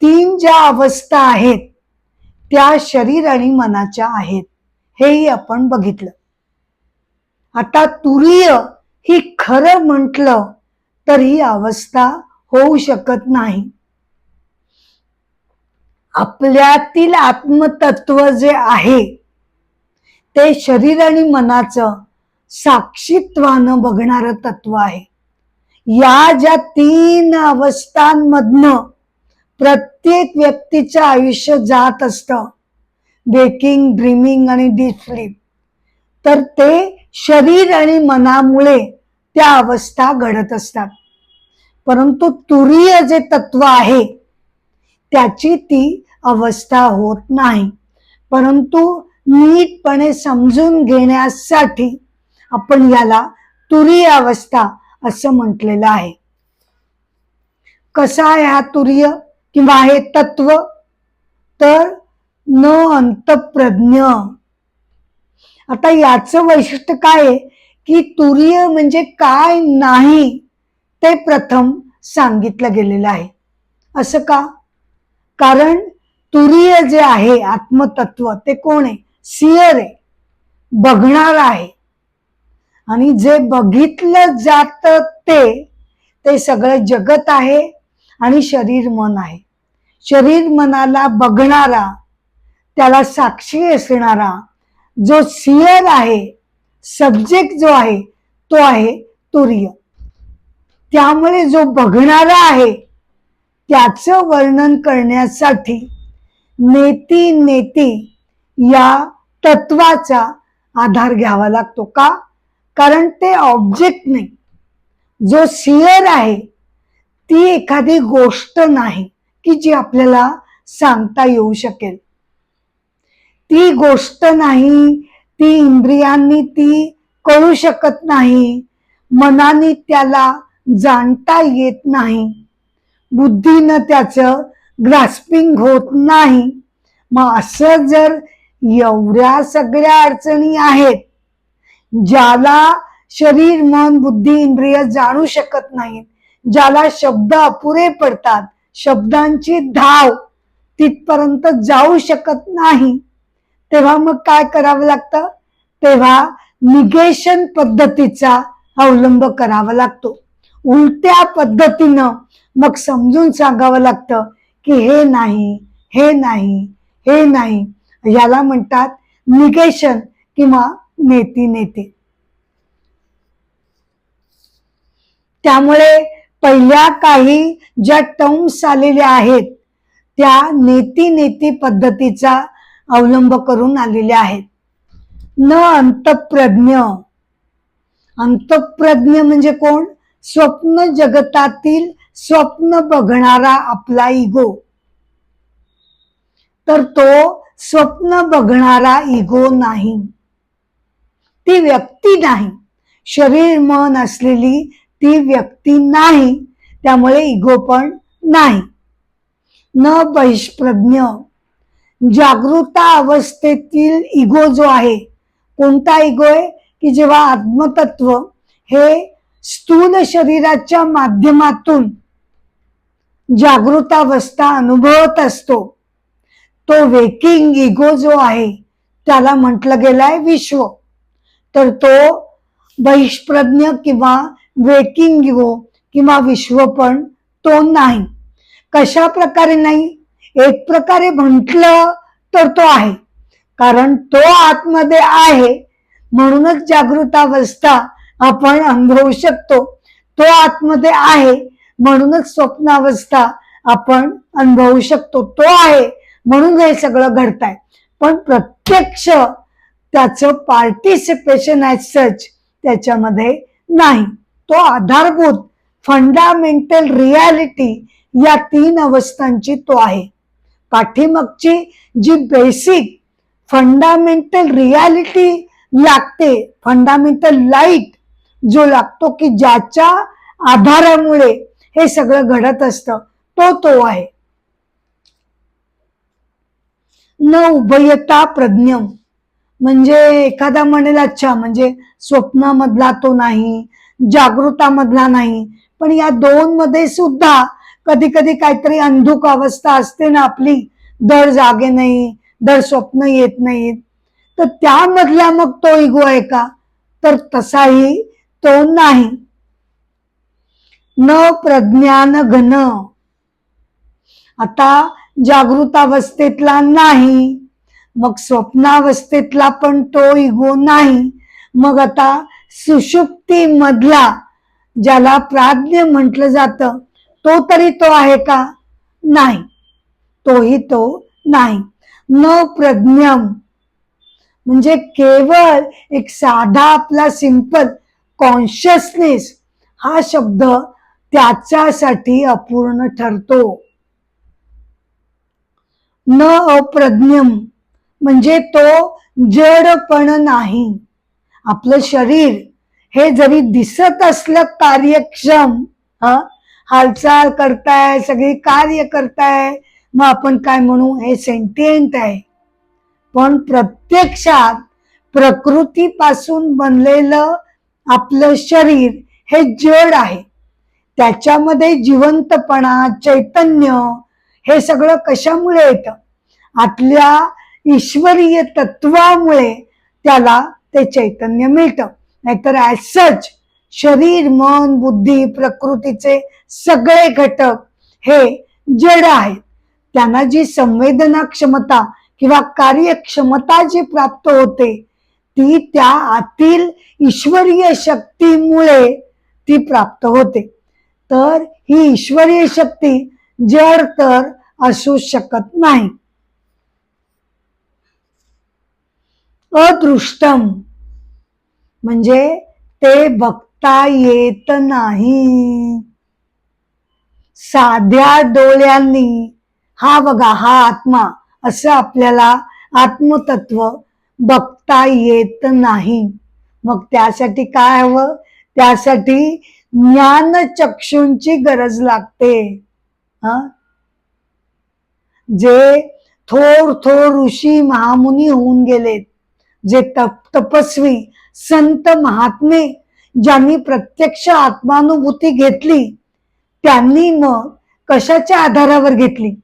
3 ज्या अवस्था आहेत त्या शरीर आणि मनाच्या आहेत, हेही आपण बघितलं. आता तुरीय ही खरं म्हटलं तर ही अवस्था होऊ शकत नाही. आपल्यातील आत्मतत्व जे आहे ते शरीर आणि मनाचं साक्षीत्वानं बघणारं तत्व आहे. या ज्या 3 अवस्थांमधनं प्रत्येक व्यक्तीचं आयुष्य जात असतं, वेकिंग, ड्रीमिंग आणि डीप स्लीप, तर ते शरीर आणि मनामुळे त्या अवस्था घडत असतात. परंतु तुरीय जे तत्व आहे त्याची ती अवस्था होत नाही. परंतु नीटपणे समजून घेण्यासाठी आपण याला तुरीय अवस्था असं म्हटलेलं आहे. कसा आहे हा तुरीय किंवा हे तत्व तर न अंतप्रज्ञ. आता याचं वैशिष्ट्य काय आहे की तुरीय म्हणजे काय नाही ते प्रथम सांगितलं गेलेलं आहे. असं का? कारण तुरीय जे आहे आत्मतत्व ते कोण आहे? सियर आहे, बघणार आहे. आणि जे बघितलं जात ते सगळं जगत आहे आणि शरीर मन आहे. शरीर मनाला बघणारा, त्याला साक्षी असणारा जो सियर आहे, सब्जेक्ट जो आहे तो आहे तुरीय. त्यामुळे जो बघणारा आहे त्याचं वर्णन करण्यासाठी नेती नेती या तत्वाचा आधार घ्यावा लागतो. का? कारण ते ऑब्जेक्ट नाही. जो सियर आहे ती एखादी गोष्ट नाही की जी आपल्याला सांगता येऊ शकेल. ती गोष्ट नाही, ती इंद्रियांनी ती कळू शकत नाही, मनाने त्याला जाणता येत नाही, बुद्धीनं त्याचं ग्रास्पिंग होत नाही. मग असं जर एवढ्या सगळ्या अडचणी आहेत, ज्याला शरीर, मन, बुद्धी, इंद्रिय जाणू शकत नाहीत, ज्याला शब्द अपुरे पडतात, शब्दांची धाव तिथपर्यंत जाऊ शकत नाही, तेव्हा मग काय करावं लागतं? तेव्हा निगेशन पद्धतीचा अवलंब करावा लागतो. उलट्या पद्धतीनं मग समजून सांगावं लागतं की हे नाही, हे नाही, हे नाही. याला म्हणतात निगेशन किंवा नेती नेती. त्यामुळे पहिल्या काही ज्या टर्म्स आलेल्या आहेत त्या नेती नेती पद्धतीचा अवलंब करून आलेल्या आहेत. न अंतप्रज्ञ. अंतप्रज्ञ म्हणजे कोण? स्वप्न जगतातील स्वप्न बघणारा आपला इगो. तर तो स्वप्न बघणारा इगो नाही, ती व्यक्ती नाही. शरीर मन असलेली ती व्यक्ती नाही, त्यामुळे इगो पण नाही. न बहिष्प्रज्ञ. जागृता अवस्थेतील इगो जो आहे, कोणता इगो आहे? की जेव्हा आत्मतत्व हे स्थूल शरीराच्या माध्यमातून जागृतावस्था अनुभवत असतो, तो वेकिंग इगो जो आहे त्याला म्हटलं गेलाय विश्व. तर तो बहिष्प्रज्ञ किंवा वेकिंग इगो किंवा विश्व पण तो नाही. कशा प्रकारे नाही? एक प्रकारे म्हटलं तर तो आहे, कारण तो आतमध्ये आहे म्हणूनच जागृतावस्था आपण अनुभवू शकतो. तो आतमध्ये आहे म्हणूनच स्वप्नावस्था आपण अनुभवू शकतो. तो आहे म्हणून हे सगळं घडतंय. पण प्रत्यक्ष त्याचं पार्टिसिपेशन ॲज सच त्याच्यामध्ये नाही. तो आधारभूत फंडामेंटल रियालिटी या 3 अवस्थांची तो आहे. पाठीमागची जी बेसिक फंडामेंटल रियालिटी लागते, फंडामेंटल लाईट जो लागतो की ज्याच्या आधारामुळे हे सगळं घडत असतं, तो आहे. न उभयता प्रज्ञम म्हणजे एखादा म्हणेल अच्छा म्हणजे स्वप्नामधला तो नाही, जागृतामधला नाही, पण या 2 मध्ये सुद्धा कधी कधी काहीतरी अंधुक अवस्था असते ना आपली, दर जागे नाही, दर स्वप्न येत नाहीत, तर त्यामधला मग तो इगो आहे का? तर तसाही तो नाही. न प्रज्ञान घन, आता जागृतावस्थेतला नाही, मग स्वप्नावस्थेतला पण तो इगो नाही, मग आता सुषुप्ती मधला ज्याला प्राज्ञ म्हटलं जातं तो तरी तो आहे का? नाही, तोही तो नाही. न प्रज्ञम म्हणजे केवळ एक साधा आपला सिंपल कॉन्शियसनेस हा शब्द त्याच्यासाठी अपूर्ण ठरतो. न अप्रज्ञम म्हणजे तो जडपण नाही. आपलं शरीर हे जरी दिसत असलं कार्यक्षम, हालचाल करताय, सगळी कार्य करताय, मग आपण काय म्हणू हे सेंटिएंट आहे, पण प्रत्यक्षात प्रकृतीपासून बनलेलं आपलं शरीर हे जड आहे. त्याच्यामध्ये जिवंतपणा, चैतन्य हे सगळं कशामुळे येतं? आतल्या ईश्वरीय तत्वामुळे त्याला ते चैतन्य मिळतं. नाहीतर ॲज सच शरीर, मन, बुद्धी, प्रकृतीचे सगळे घटक हे जड आहेत. त्यांना जी संवेदना क्षमता किंवा कार्यक्षमता जी प्राप्त होते ती त्या आतील ईश्वरीय शक्तीमुळे ती प्राप्त होते. तर ही ईश्वरीय शक्ती जड तर असू शकत नाही. अदृष्टम म्हणजे ते बघता येत नाही. साध्या डोळ्यांनी हा बघा हा आत्मा असं आपल्याला आत्मतत्व बघता येत नाही. मग त्यासाठी काय हवं? त्यासाठी ज्ञानचक्षूंची गरज लागते. जे थोर ऋषी महामुनी होऊन गेलेत, जे तपस्वी संत महात्मे ज्यांनी प्रत्यक्ष आत्मानुभूती घेतली, त्यांनी मग कशाच्या आधारावर घेतली?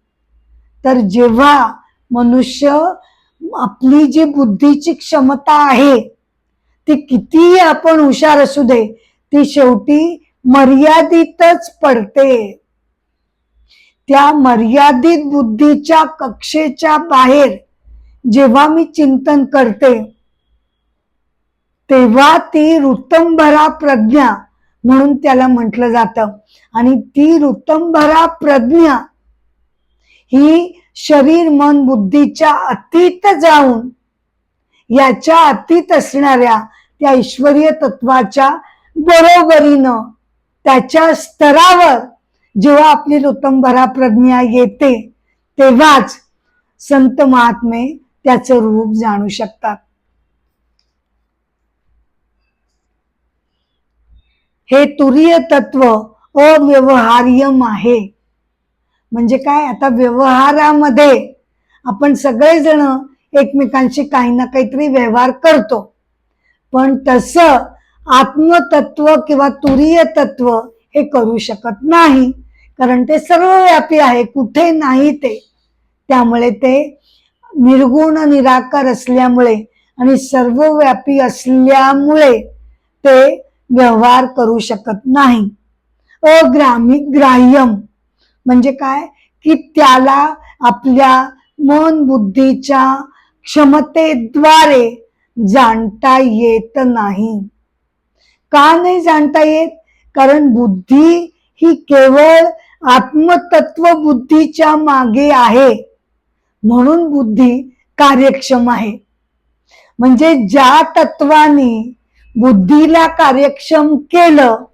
तर जेव्हा मनुष्य आपली जी बुद्धीची क्षमता आहे ती कितीही आपण हुशार असू दे, ती शेवटी मर्यादितच पडते. त्या मर्यादित बुद्धीच्या कक्षेच्या बाहेर जेव्हा मी चिंतन करते तेव्हा ती ऋतंभरा प्रज्ञा म्हणून त्याला म्हटलं जातं. आणि ती ऋतंभरा प्रज्ञा ही शरीर, मन, बुद्धीच्या अतीत जाऊन याच्या अतीत असणाऱ्या त्या ईश्वरीय तत्वाच्या बरोबरीनं त्याच्या स्तरावर जेव्हा आपली ऋतंभरा प्रज्ञा येते तेव्हाच संत महात्मे त्याचं रूप जाणू शकतात. हे तुरीय तत्व अव्यवहार्यम आहे. म्हणजे काय? आता व्यवहारामध्ये आपण सगळेजण एकमेकांशी काही ना काहीतरी व्यवहार करतो, पण तसं आत्मतत्व किंवा तुरीय तत्व हे करू शकत नाही, कारण ते सर्वव्यापी आहे, कुठे नाही ते. त्यामुळे ते निर्गुण निराकार असल्यामुळे आणि सर्वव्यापी असल्यामुळे ते व्यवहार करू शकत नाही. ग्राह्यम म्हणजे काय? की त्याला आपल्या मन बुद्धीच्या क्षमतेद्वारे जाणता येत नाही. का नाही जाणता येत? कारण बुद्धी ही केवळ आत्मतत्व बुद्धीच्या मागे आहे. म्हणून बुद्धी कार्यक्षम आहे. म्हणजे ज्या तत्वाने बुद्धीला कार्यक्षम केलं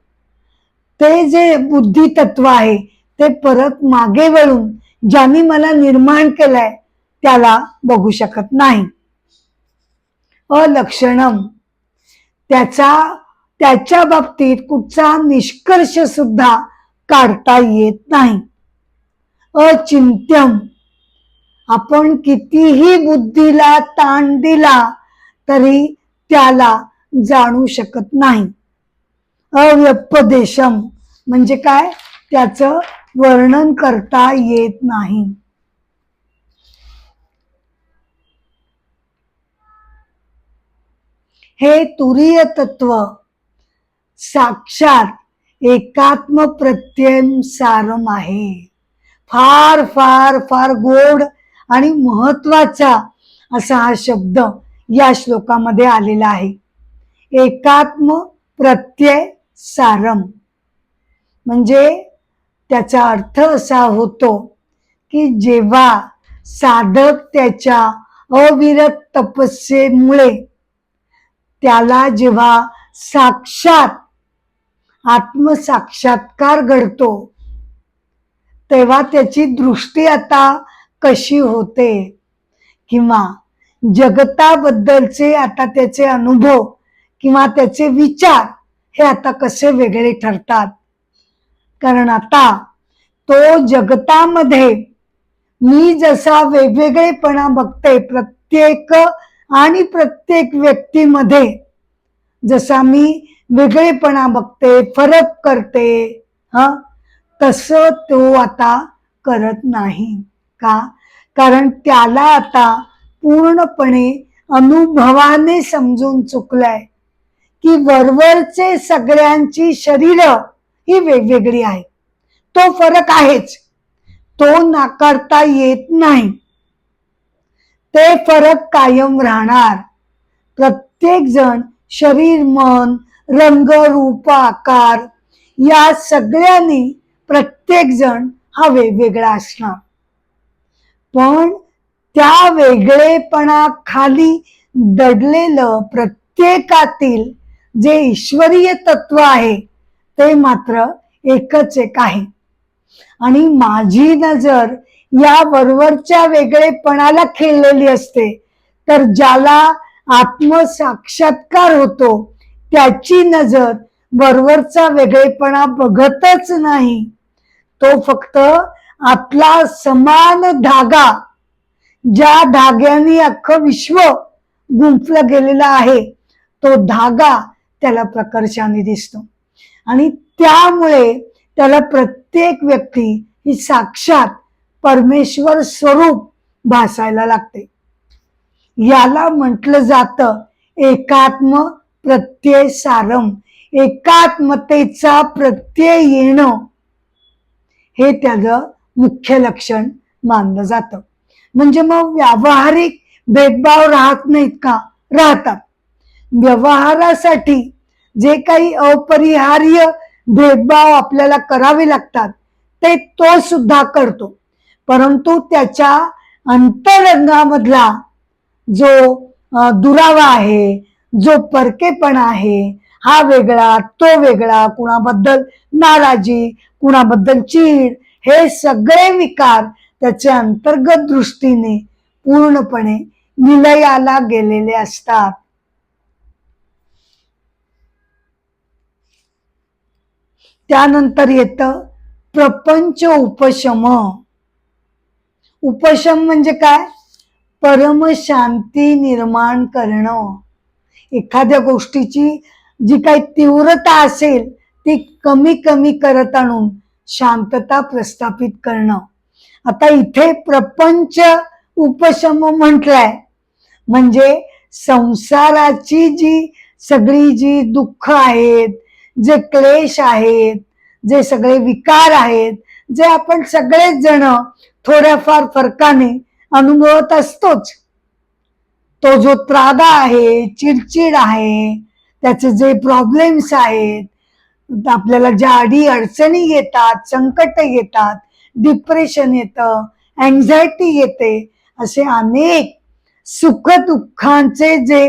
ते जे बुद्धी तत्व आहे ते परत मागे वळून ज्यांनी मला निर्माण केलंय त्याला बघू शकत नाही. अलक्षणम, त्याच्या बाबतीत कुठचा निष्कर्ष सुद्धा काढता येत नाही. अचिंत्यम, आपण कितीही बुद्धीला ताण दिला तरी त्याला जाणू शकत नाही. अव्यपदेशम म्हणजे काय, त्याचं वर्णन करता येत नाही. हे तुरीय तत्व साक्षात एकात्म प्रत्यय सारम आहे. फार फार फार गोड आणि महत्वाचा असा हा शब्द या श्लोकामध्ये आलेला आहे. एकात्म प्रत्यय सारम म्हणजे त्याचा अर्थ असा होतो की जेव्हा साधक त्याच्या अविरत तपस्येमुळे त्याला जेव्हा साक्षात आत्मसाक्षात्कार घडतो तेव्हा त्याची दृष्टी आता कशी होते किंवा जगताबद्दलचे आता त्याचे अनुभव किंवा त्याचे विचार हे आता कसे वेगळे ठरतात. कारण आता तो जगतामध्ये मी जसा वेगवेगळेपणा बघते प्रत्येक व्यक्तीमध्ये जसा मी वेगळेपणा बघते, फरक करते, तसं तो आता करत नाही. का? कारण त्याला आता पूर्णपणे अनुभवाने समजून चुकलंय की वरवरचे सगळ्यांची शरीर ही वेगवेगळी आहे. तो फरक आहेच, तो नाकारता येत नाही. ते फरक कायम राहणार. प्रत्येक जण शरीर, मन, रंग, रूप, आकार या सगळ्यांनी प्रत्येक जण हा वेगवेगळा असणार. पण त्या वेगळेपणाखाली दडलेलं प्रत्येकातील जे ईश्वरीय तत्व आहे ते मात्र एकच एक आहे. आणि माझी नजर या वरवरच्या वेगळेपणाला खिळलेली असते, तर ज्याला आत्मसाक्षात्कार होतो त्याची नजर वरवरचा वेगळेपणा बघतच नाही. तो फक्त आतला समान धागा, ज्या धाग्याने अख्खं विश्व गुंफलं गेलेला आहे, तो धागा त्याला प्रकर्षाने दिसतो. आणि त्यामुळे त्याला प्रत्येक व्यक्ती ही साक्षात परमेश्वर स्वरूप भासायला लागते. याला म्हटलं जातं एकात्म प्रत्यय सारम. एकात्मतेचा प्रत्यय येणं हे त्याचं मुख्य लक्षण मानलं जातं. म्हणजे मग व्यावहारिक भेदभाव राहत नाहीत का? राहतात. व्यवहारासाठी जे काही अपरिहार्य भेदभाव आपल्याला करावे लागतात ते तो सुद्धा करतो. परंतु त्याच्या अंतरंगामधला जो दुरावा आहे, जो परकेपणा आहे, हा वेगळा तो वेगळा, कुणाबद्दल नाराजी, कुणाबद्दल चीड, हे सगळे विकार त्याच्या अंतर्गत दृष्टीने पूर्णपणे विलयाला गेलेले असतात. त्यानंतर येतं प्रपंच उपशम. उपशम म्हणजे काय? परमशांती निर्माण करणं. एखाद्या गोष्टीची जी काही तीव्रता असेल ती कमी कमी करत आणून शांतता प्रस्थापित करणं. आता इथे प्रपंच उपशम म्हटलंय म्हणजे संसाराची सगळी जी दुःख आहेत, जे क्लेश आहेत, जे सगळे विकार आहेत, जे आपण सगळेच जण थोड्याफार फरकाने अनुभवत असतोच, तो जो त्रागा आहे, चिडचिड आहे, त्याचे जे प्रॉब्लेम्स आहेत, आपल्याला ज्या अडी अडचणी येतात, संकट येतात, डिप्रेशन येतं, अँझायटी येते, असे अनेक सुख दुःखांचे जे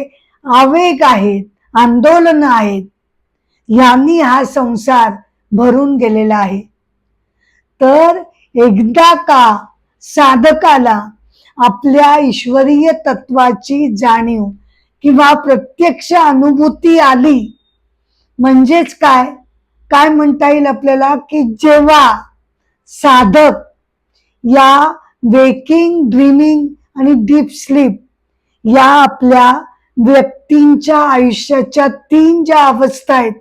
आवेग आहेत, आंदोलन आहेत, यांनी हा संसार भरून गेलेला आहे. तर एकदा का साधकाला आपल्या ईश्वरीय तत्वाची जाणीव किंवा प्रत्यक्ष अनुभूती आली, म्हणजेच काय काय म्हणता येईल आपल्याला, की जेव्हा साधक या वेकिंग, ड्रीमिंग आणि डीप स्लीप या आपल्या व्यक्तींच्या आयुष्याच्या 3 ज्या अवस्था आहेत,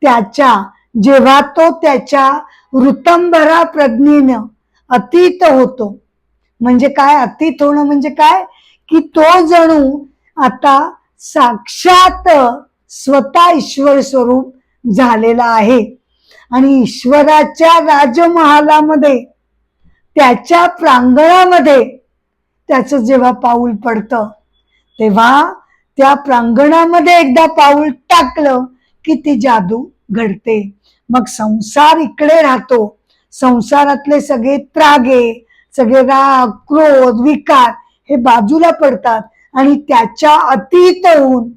त्याच्या जेव्हा तो त्याच्या ऋतंभरा प्रज्ञेनं अतीत होतो. म्हणजे काय अतीत होणं, म्हणजे काय, की तो जणू आता साक्षात स्वतः ईश्वर स्वरूप झालेला आहे आणि ईश्वराच्या राजमहालामध्ये, त्याच्या प्रांगणामध्ये त्याचं जेव्हा पाऊल पडतं, तेव्हा त्या प्रांगणामध्ये एकदा पाऊल टाकलं की ती जादू घडते. मग संसार इकडे राहतो, संसारातले सगळे त्रागे, सगळे राग, क्रोध, विकार हे बाजूला पडतात आणि त्याच्या अतीत होऊन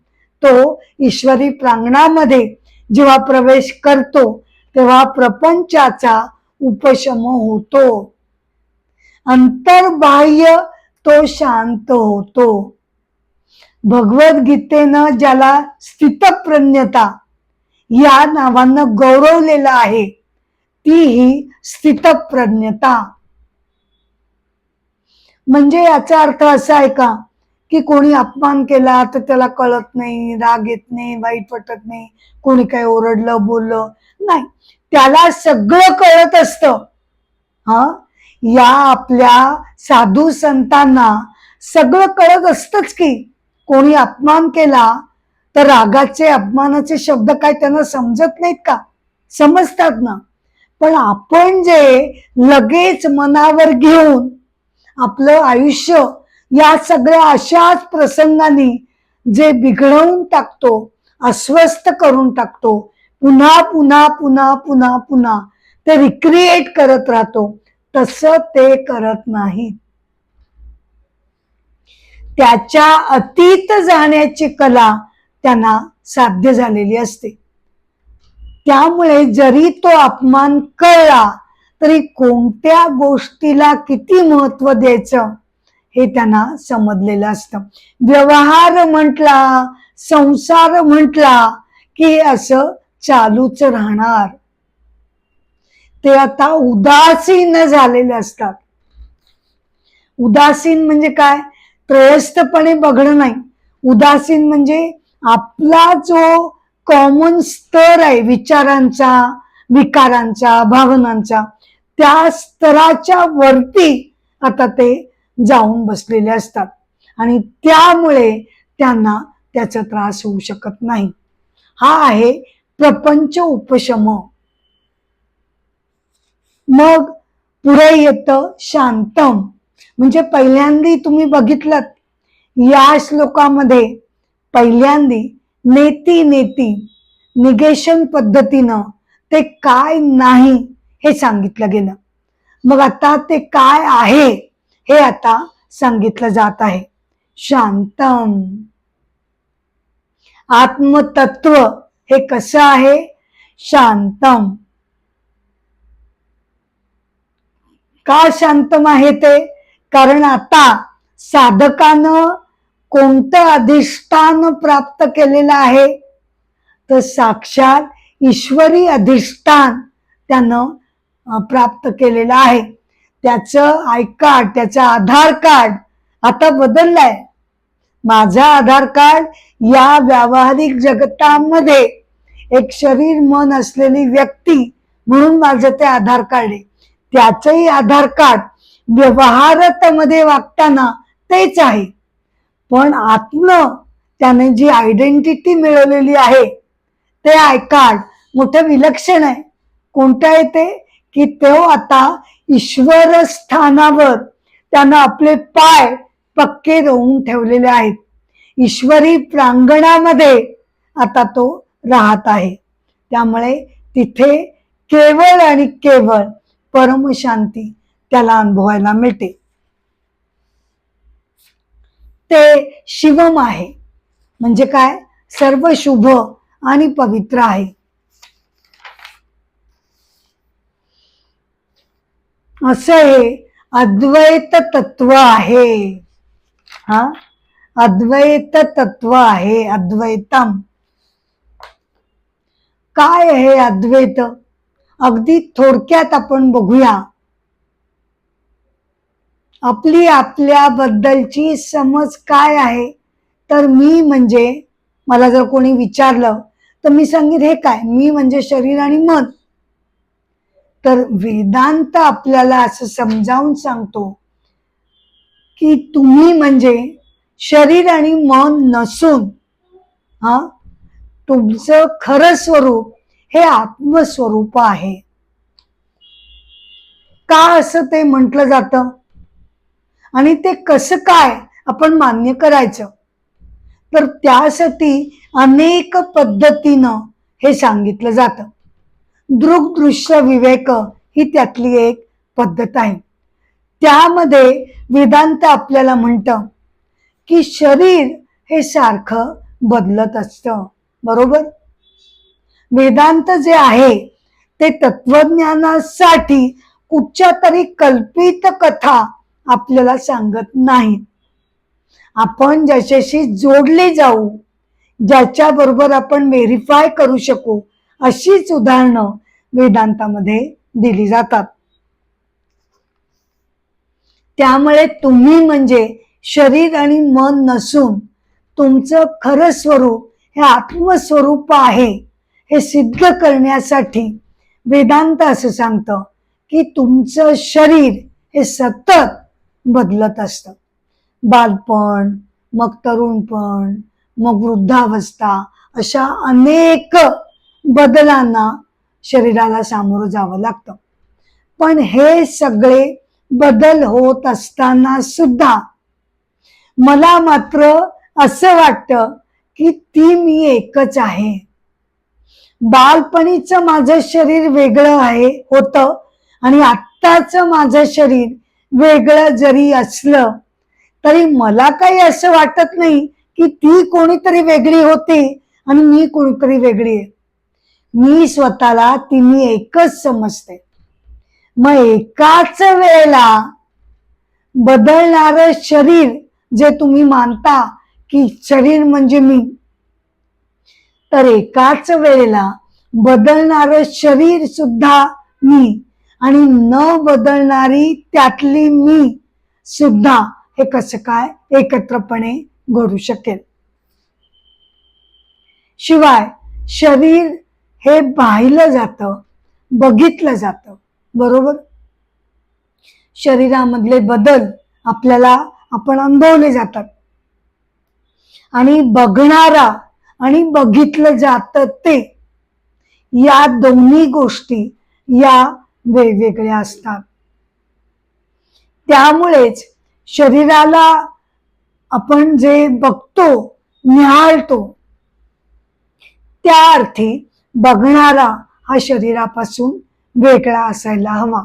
तो ईश्वरी प्रांगणामध्ये जेव्हा प्रवेश करतो, तेव्हा प्रपंचाचा उपशम होतो, अंतर्बाह्य तो शांत होतो. भगवद्गीतेनं ज्याला स्थितप्रज्ञता या नावानं गौरवलेलं आहे, ती ही स्थितप्रज्ञता. म्हणजे याचा अर्थ असा आहे का, की कोणी अपमान केला तर त्याला कळत नाही, राग येत नाही, वाईट वाटत नाही, कोणी काही ओरडलं बोललं नाही, त्याला सगळं कळत असतं. या आपल्या साधू संतांना सगळं कळत असतंच की कोणी अपमान केला तर रागाचे, अपमानाचे शब्द काय त्यांना समजत नाहीत का? समजतात ना. पण आपण जे लगेच मनावर घेऊन आपलं आयुष्य या सगळ्या अशाच प्रसंगांनी जे बिघडवून टाकतो, अस्वस्थ करून टाकतो, पुन्हा पुन्हा पुन्हा पुन्हा पुन्हा ते रिक्रिएट करत राहतो, तसं ते करत नाही. त्याच्या अतीत जाण्याची कला त्यांना साध्य झालेली असते. त्यामुळे जरी तो अपमान कळला तरी कोणत्या गोष्टीला किती महत्व द्यायचं हे त्यांना समजलेलं असतं. व्यवहार म्हटला, संसार म्हटला की असं चालूच राहणार. ते आता उदासीन झालेले असतात. उदासीन म्हणजे काय, त्रयस्थपणे बघणं नाही. उदासीन म्हणजे आपला जो कॉमन स्तर आहे विचारांचा, विकारांचा, भावनांचा, त्या स्तराच्या वरती आता ते जाऊन बसलेले असतात आणि त्यामुळे त्यांना त्याचा त्रास होऊ शकत नाही. हा आहे प्रपंच उपशम. मग पुढे येतं शांतम. म्हणजे पहिल्यांदी तुम्ही बघितलं या श्लोकामध्ये पहिल्यांदी नेती नेती निगेशन पद्धतीनं ते काय नाही हे सांगितलं गेलं. मग आता ते काय आहे हे आता सांगितलं जात आहे. शांतम. आत्मतत्व हे कसं आहे? शांतम. का शांतम आहे ते? कारण आता साधकानं कोणतं अधिष्ठान प्राप्त केलेलं आहे? तर साक्षात ईश्वरी अधिष्ठान त्यानं प्राप्त केलेलं आहे. त्याचं आय कार्ड, त्याचं आधार कार्ड आता बदललंय. माझा आधार कार्ड या व्यावहारिक जगतामध्ये एक शरीर मन असलेली व्यक्ती म्हणून माझं ते आधार कार्ड आहे. त्याचंही आधार कार्ड व्यवहारामध्ये वागताना तेच आहे, पण आतनं त्याने जी आयडेंटिटी मिळवलेली आहे ते आय कार्ड मोठं विलक्षण आहे. कोणतं आहे ते? की तो आता ईश्वर स्थानावर त्यानं आपले पाय पक्के रोवून ठेवलेले आहेत. ईश्वरी प्रांगणामध्ये आता तो राहत आहे. त्यामुळे तिथे केवळ आणि केवळ परमशांती त्याला अनुभवायला मिळते. ते शिवम आहे. म्हणजे काय? सर्व शुभ आणि पवित्र आहे. असं हे अद्वैत तत्व आहे. हा, अद्वैत तत्व आहे. अद्वैतम काय आहे? अद्वैत अगदी थोडक्यात आपण बघूया. आपली आपल्याबद्दलची समज काय आहे? तर मी म्हणजे, मला जर कोणी विचारलं तर मी सांगेन हे काय? मी म्हणजे शरीर आणि मन. तर वेदांत आपल्याला असं समजावून सांगतो की तुम्ही म्हणजे शरीर आणि मन नसून तुमचं खरं स्वरूप हे आत्मस्वरूप आहे. का असं ते म्हटलं जातं आणि ते कसं काय आपण मान्य करायचं? तर त्यासाठी अनेक पद्धतीनं हे सांगितलं जातं. दृग्दृश्य विवेक ही त्यातली एक पद्धत आहे. त्यामध्ये वेदांत आपल्याला म्हणतं की शरीर हे सारखं बदलत असतं. बरोबर? वेदांत जे आहे ते तत्वज्ञानासाठी कुठच्या तरी कल्पित कथा आपल्याला सांगत नाही. आपण ज्याच्याशी जोडले जाऊ, ज्याच्या बरोबर आपण व्हेरीफाय करू शकू, अशीच उदाहरणं वेदांतामध्ये दिली जातात. त्यामुळे तुम्ही म्हणजे शरीर आणि मन नसून तुमचं खरं स्वरूप हे आत्मस्वरूप आहे हे सिद्ध करण्यासाठी वेदांत असं सांगतं की तुमचं शरीर हे सतत बदलत असतं. बालपण, मग तरुणपण, मग वृद्धावस्था, अशा अनेक बदलांना शरीराला सामोरं जावं लागतं. पण हे सगळे बदल होत असताना सुद्धा मला मात्र असं वाटतं की ती मी एकच आहे. बालपणीचं माझं शरीर वेगळं होतं आणि आत्ताचं माझं शरीर वेगळं जरी असलं तरी मला काही असं वाटत नाही की ती कोणीतरी वेगळी होती आणि मी कोणीतरी वेगळी आहे. मी स्वतःला तिन्ही एकच समजते. मग एकाच वेळेला बदलणारं शरीर जे तुम्ही मानता की शरीर म्हणजे मी, तर एकाच वेळेला बदलणारं शरीर सुद्धा मी आणि न बदलणारी त्यातली मी सुद्धा हे कसं काय एकत्रपणे घडू शकेल? शिवाय शरीर हे पाहिलं जातं, बघितलं जातं. बरोबर? शरीरामधले बदल आपल्याला आपण अनुभवले जातात आणि बघणारा आणि बघितलं जातं ते, या दोन्ही गोष्टी या वेगवेगळ्या असतात. त्यामुळेच शरीराला आपण जे बघतो, निहाळतो, त्या अर्थी बघणारा हा शरीरापासून वेगळा असायला हवा.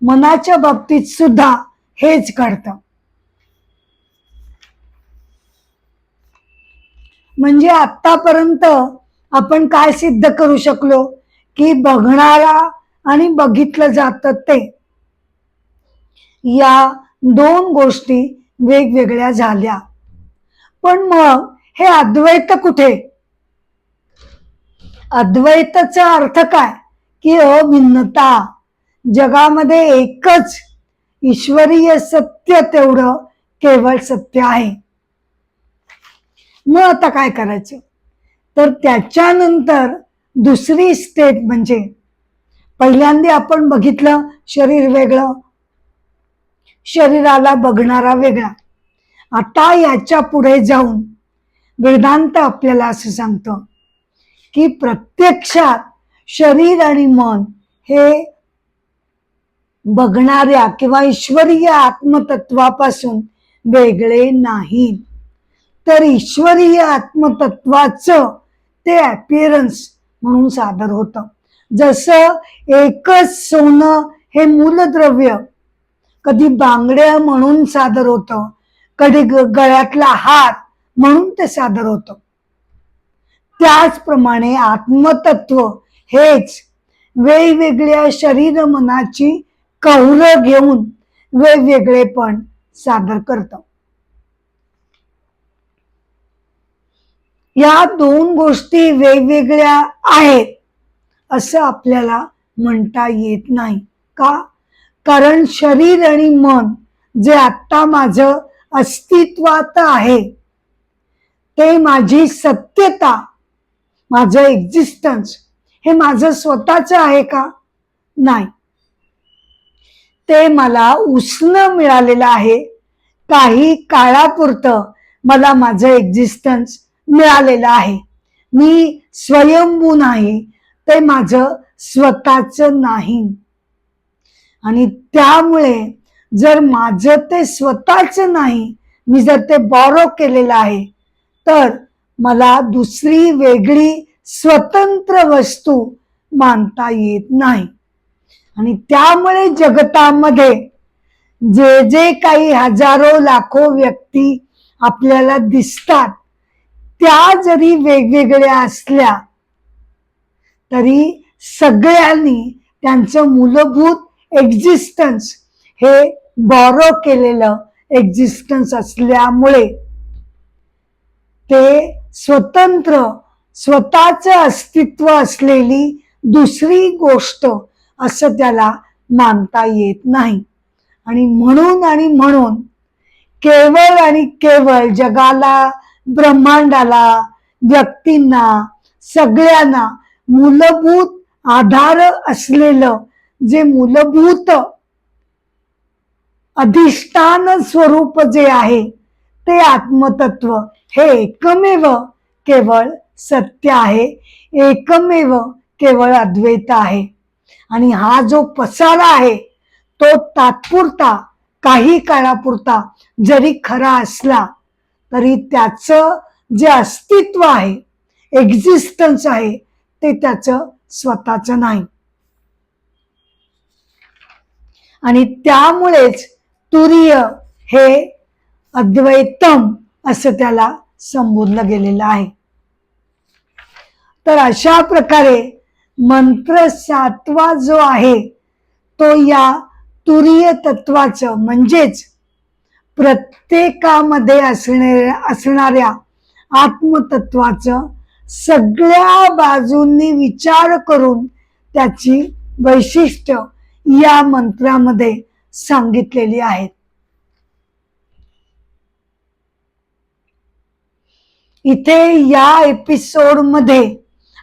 मनाच्या बाबतीत सुद्धा हेच घडतं. म्हणजे आतापर्यंत आपण काय सिद्ध करू शकलो की बघणारा आणि बघितलं जातं ते, या दोन गोष्टी वेगवेगळ्या झाल्या. पण मग हे अद्वैत कुठे? अद्वैताचा अर्थ काय? की अभिन्नता. जगामध्ये एकच ईश्वरीय सत्य तेवढं केवळ सत्य आहे. मग आता काय करायचं? तर त्याच्यानंतर दुसरी स्टेप म्हणजे, पहिल्यांदा आपण बघितलं शरीर वेगळं, शरीराला बघणारा वेगळा. आता याच्या पुढे जाऊन वेदांत आपल्याला असं सांगतं की प्रत्यक्षात शरीर आणि मन हे बघणाऱ्या किंवा ईश्वरीय आत्मतत्वापासून वेगळे नाही. तर ईश्वरीय आत्मतत्वाचं ते अपीअरन्स म्हणून सादर होतं. जसं एकच सोनं हे मूलद्रव्य कधी बांगड्या म्हणून सादर होतं, कधी गळ्यातला हार म्हणून ते सादर होतं. त्याचप्रमाणे आत्मतत्व हेच वेगवेगळ्या शरीर मनाची कौलं घेऊन वेगवेगळेपण सादर करतं. या दोन गोष्टी वेगवेगळ्या आहेत असं आपल्याला म्हणता येत नाही. का? कारण शरीर आणि मन जे आत्ता माझं अस्तित्वात आहे ते माझी सत्यता, माझं एक्झिस्टन्स हे माझं स्वतःच आहे का? नाही. ते मला उसनं मिळालेलं आहे. काही काळापुरतं मला माझं एक्झिस्टन्स मिळालेलं आहे. मी स्वयंभू नाही, ते माझं स्वतःच नाही. आणि त्यामुळे जर माझं ते स्वतःच नाही, मी जर ते बॉरो केलेलं आहे, तर मला दुसरी वेगळी स्वतंत्र वस्तू मानता येत नाही. आणि त्यामुळे जगतामध्ये जे जे काही हजारो लाखो व्यक्ती आपल्याला दिसतात त्या जरी वेगवेगळ्या असल्या तरी सगळ्यांनी त्यांचं मूलभूत एक्झिस्टन्स हे बॉरो केलेलं एक्झिस्टन्स असल्यामुळे ते स्वतंत्र स्वतःच अस्तित्व असलेली दुसरी गोष्ट असं त्याला मानता येत नाही. आणि म्हणून केवळ आणि केवळ जगाला, ब्रह्मांडाला, व्यक्तींना, सगळ्यांना मूलभूत आधार असलेलं जे मूलभूत अधिष्ठान स्वरूप जे आहे ते आत्मतत्व हे एकमेव केवळ सत्य आहे, एकमेव केवळ अद्वैत आहे. आणि हा जो पसारा आहे तो तात्पुरता, काही काळापुरता जरी खरा असला तरी त्याचं जे अस्तित्व आहे, एक्झिस्टन्स आहे, ते त्याचं स्वतःच नाही. आणि त्यामुळेच तुरीय हे अद्वैतम असं त्याला संबोधलं गेलेलं आहे. तर अशा प्रकारे मंत्र 7वा जो आहे तो या तुरीय तत्वाचं म्हणजेच प्रत्येकामध्ये असणाऱ्या आत्मतत्वाचं सगळ्या बाजूंनी विचार करून त्याची वैशिष्ट्य या मंत्रामध्ये सांगितलेली आहेत. इथे या एपिसोडमध्ये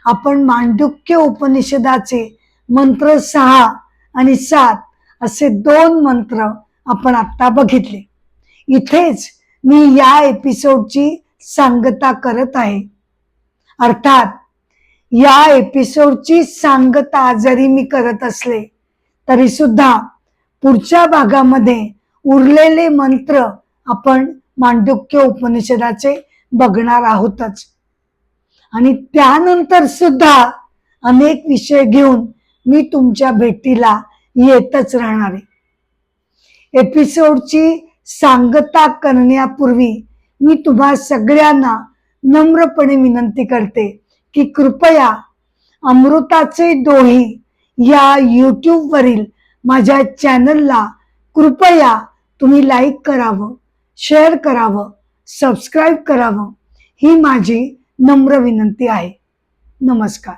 आपण मांडुक्य उपनिषदाचे मंत्र 6 आणि 7 असे 2 मंत्र आपण आता बघितले. इथेच मी या एपिसोडची सांगता करत आहे. अर्थात या एपिसोडची सांगता जरी मी करत असले तरी सुद्धा पुढच्या भागामध्ये उरलेले मंत्र आपण मांडुक्य उपनिषदाचे बघणार आहोतच. आणि त्यानंतर सुद्धा अनेक विषय घेऊन मी तुमच्या भेटीला येतच राहणार आहे. एपिसोडची सांगता करण्यापूर्वी मी तुम्हा सगळ्यांना नम्रपणे विनंती करते की कृपया अमृताचे डोही या YouTube वरील माझ्या चॅनलला कृपया तुम्ही लाईक करावं, शेअर करावं, सबस्क्राईब करावं, ही माझी नम्र विनंती आहे. नमस्कार.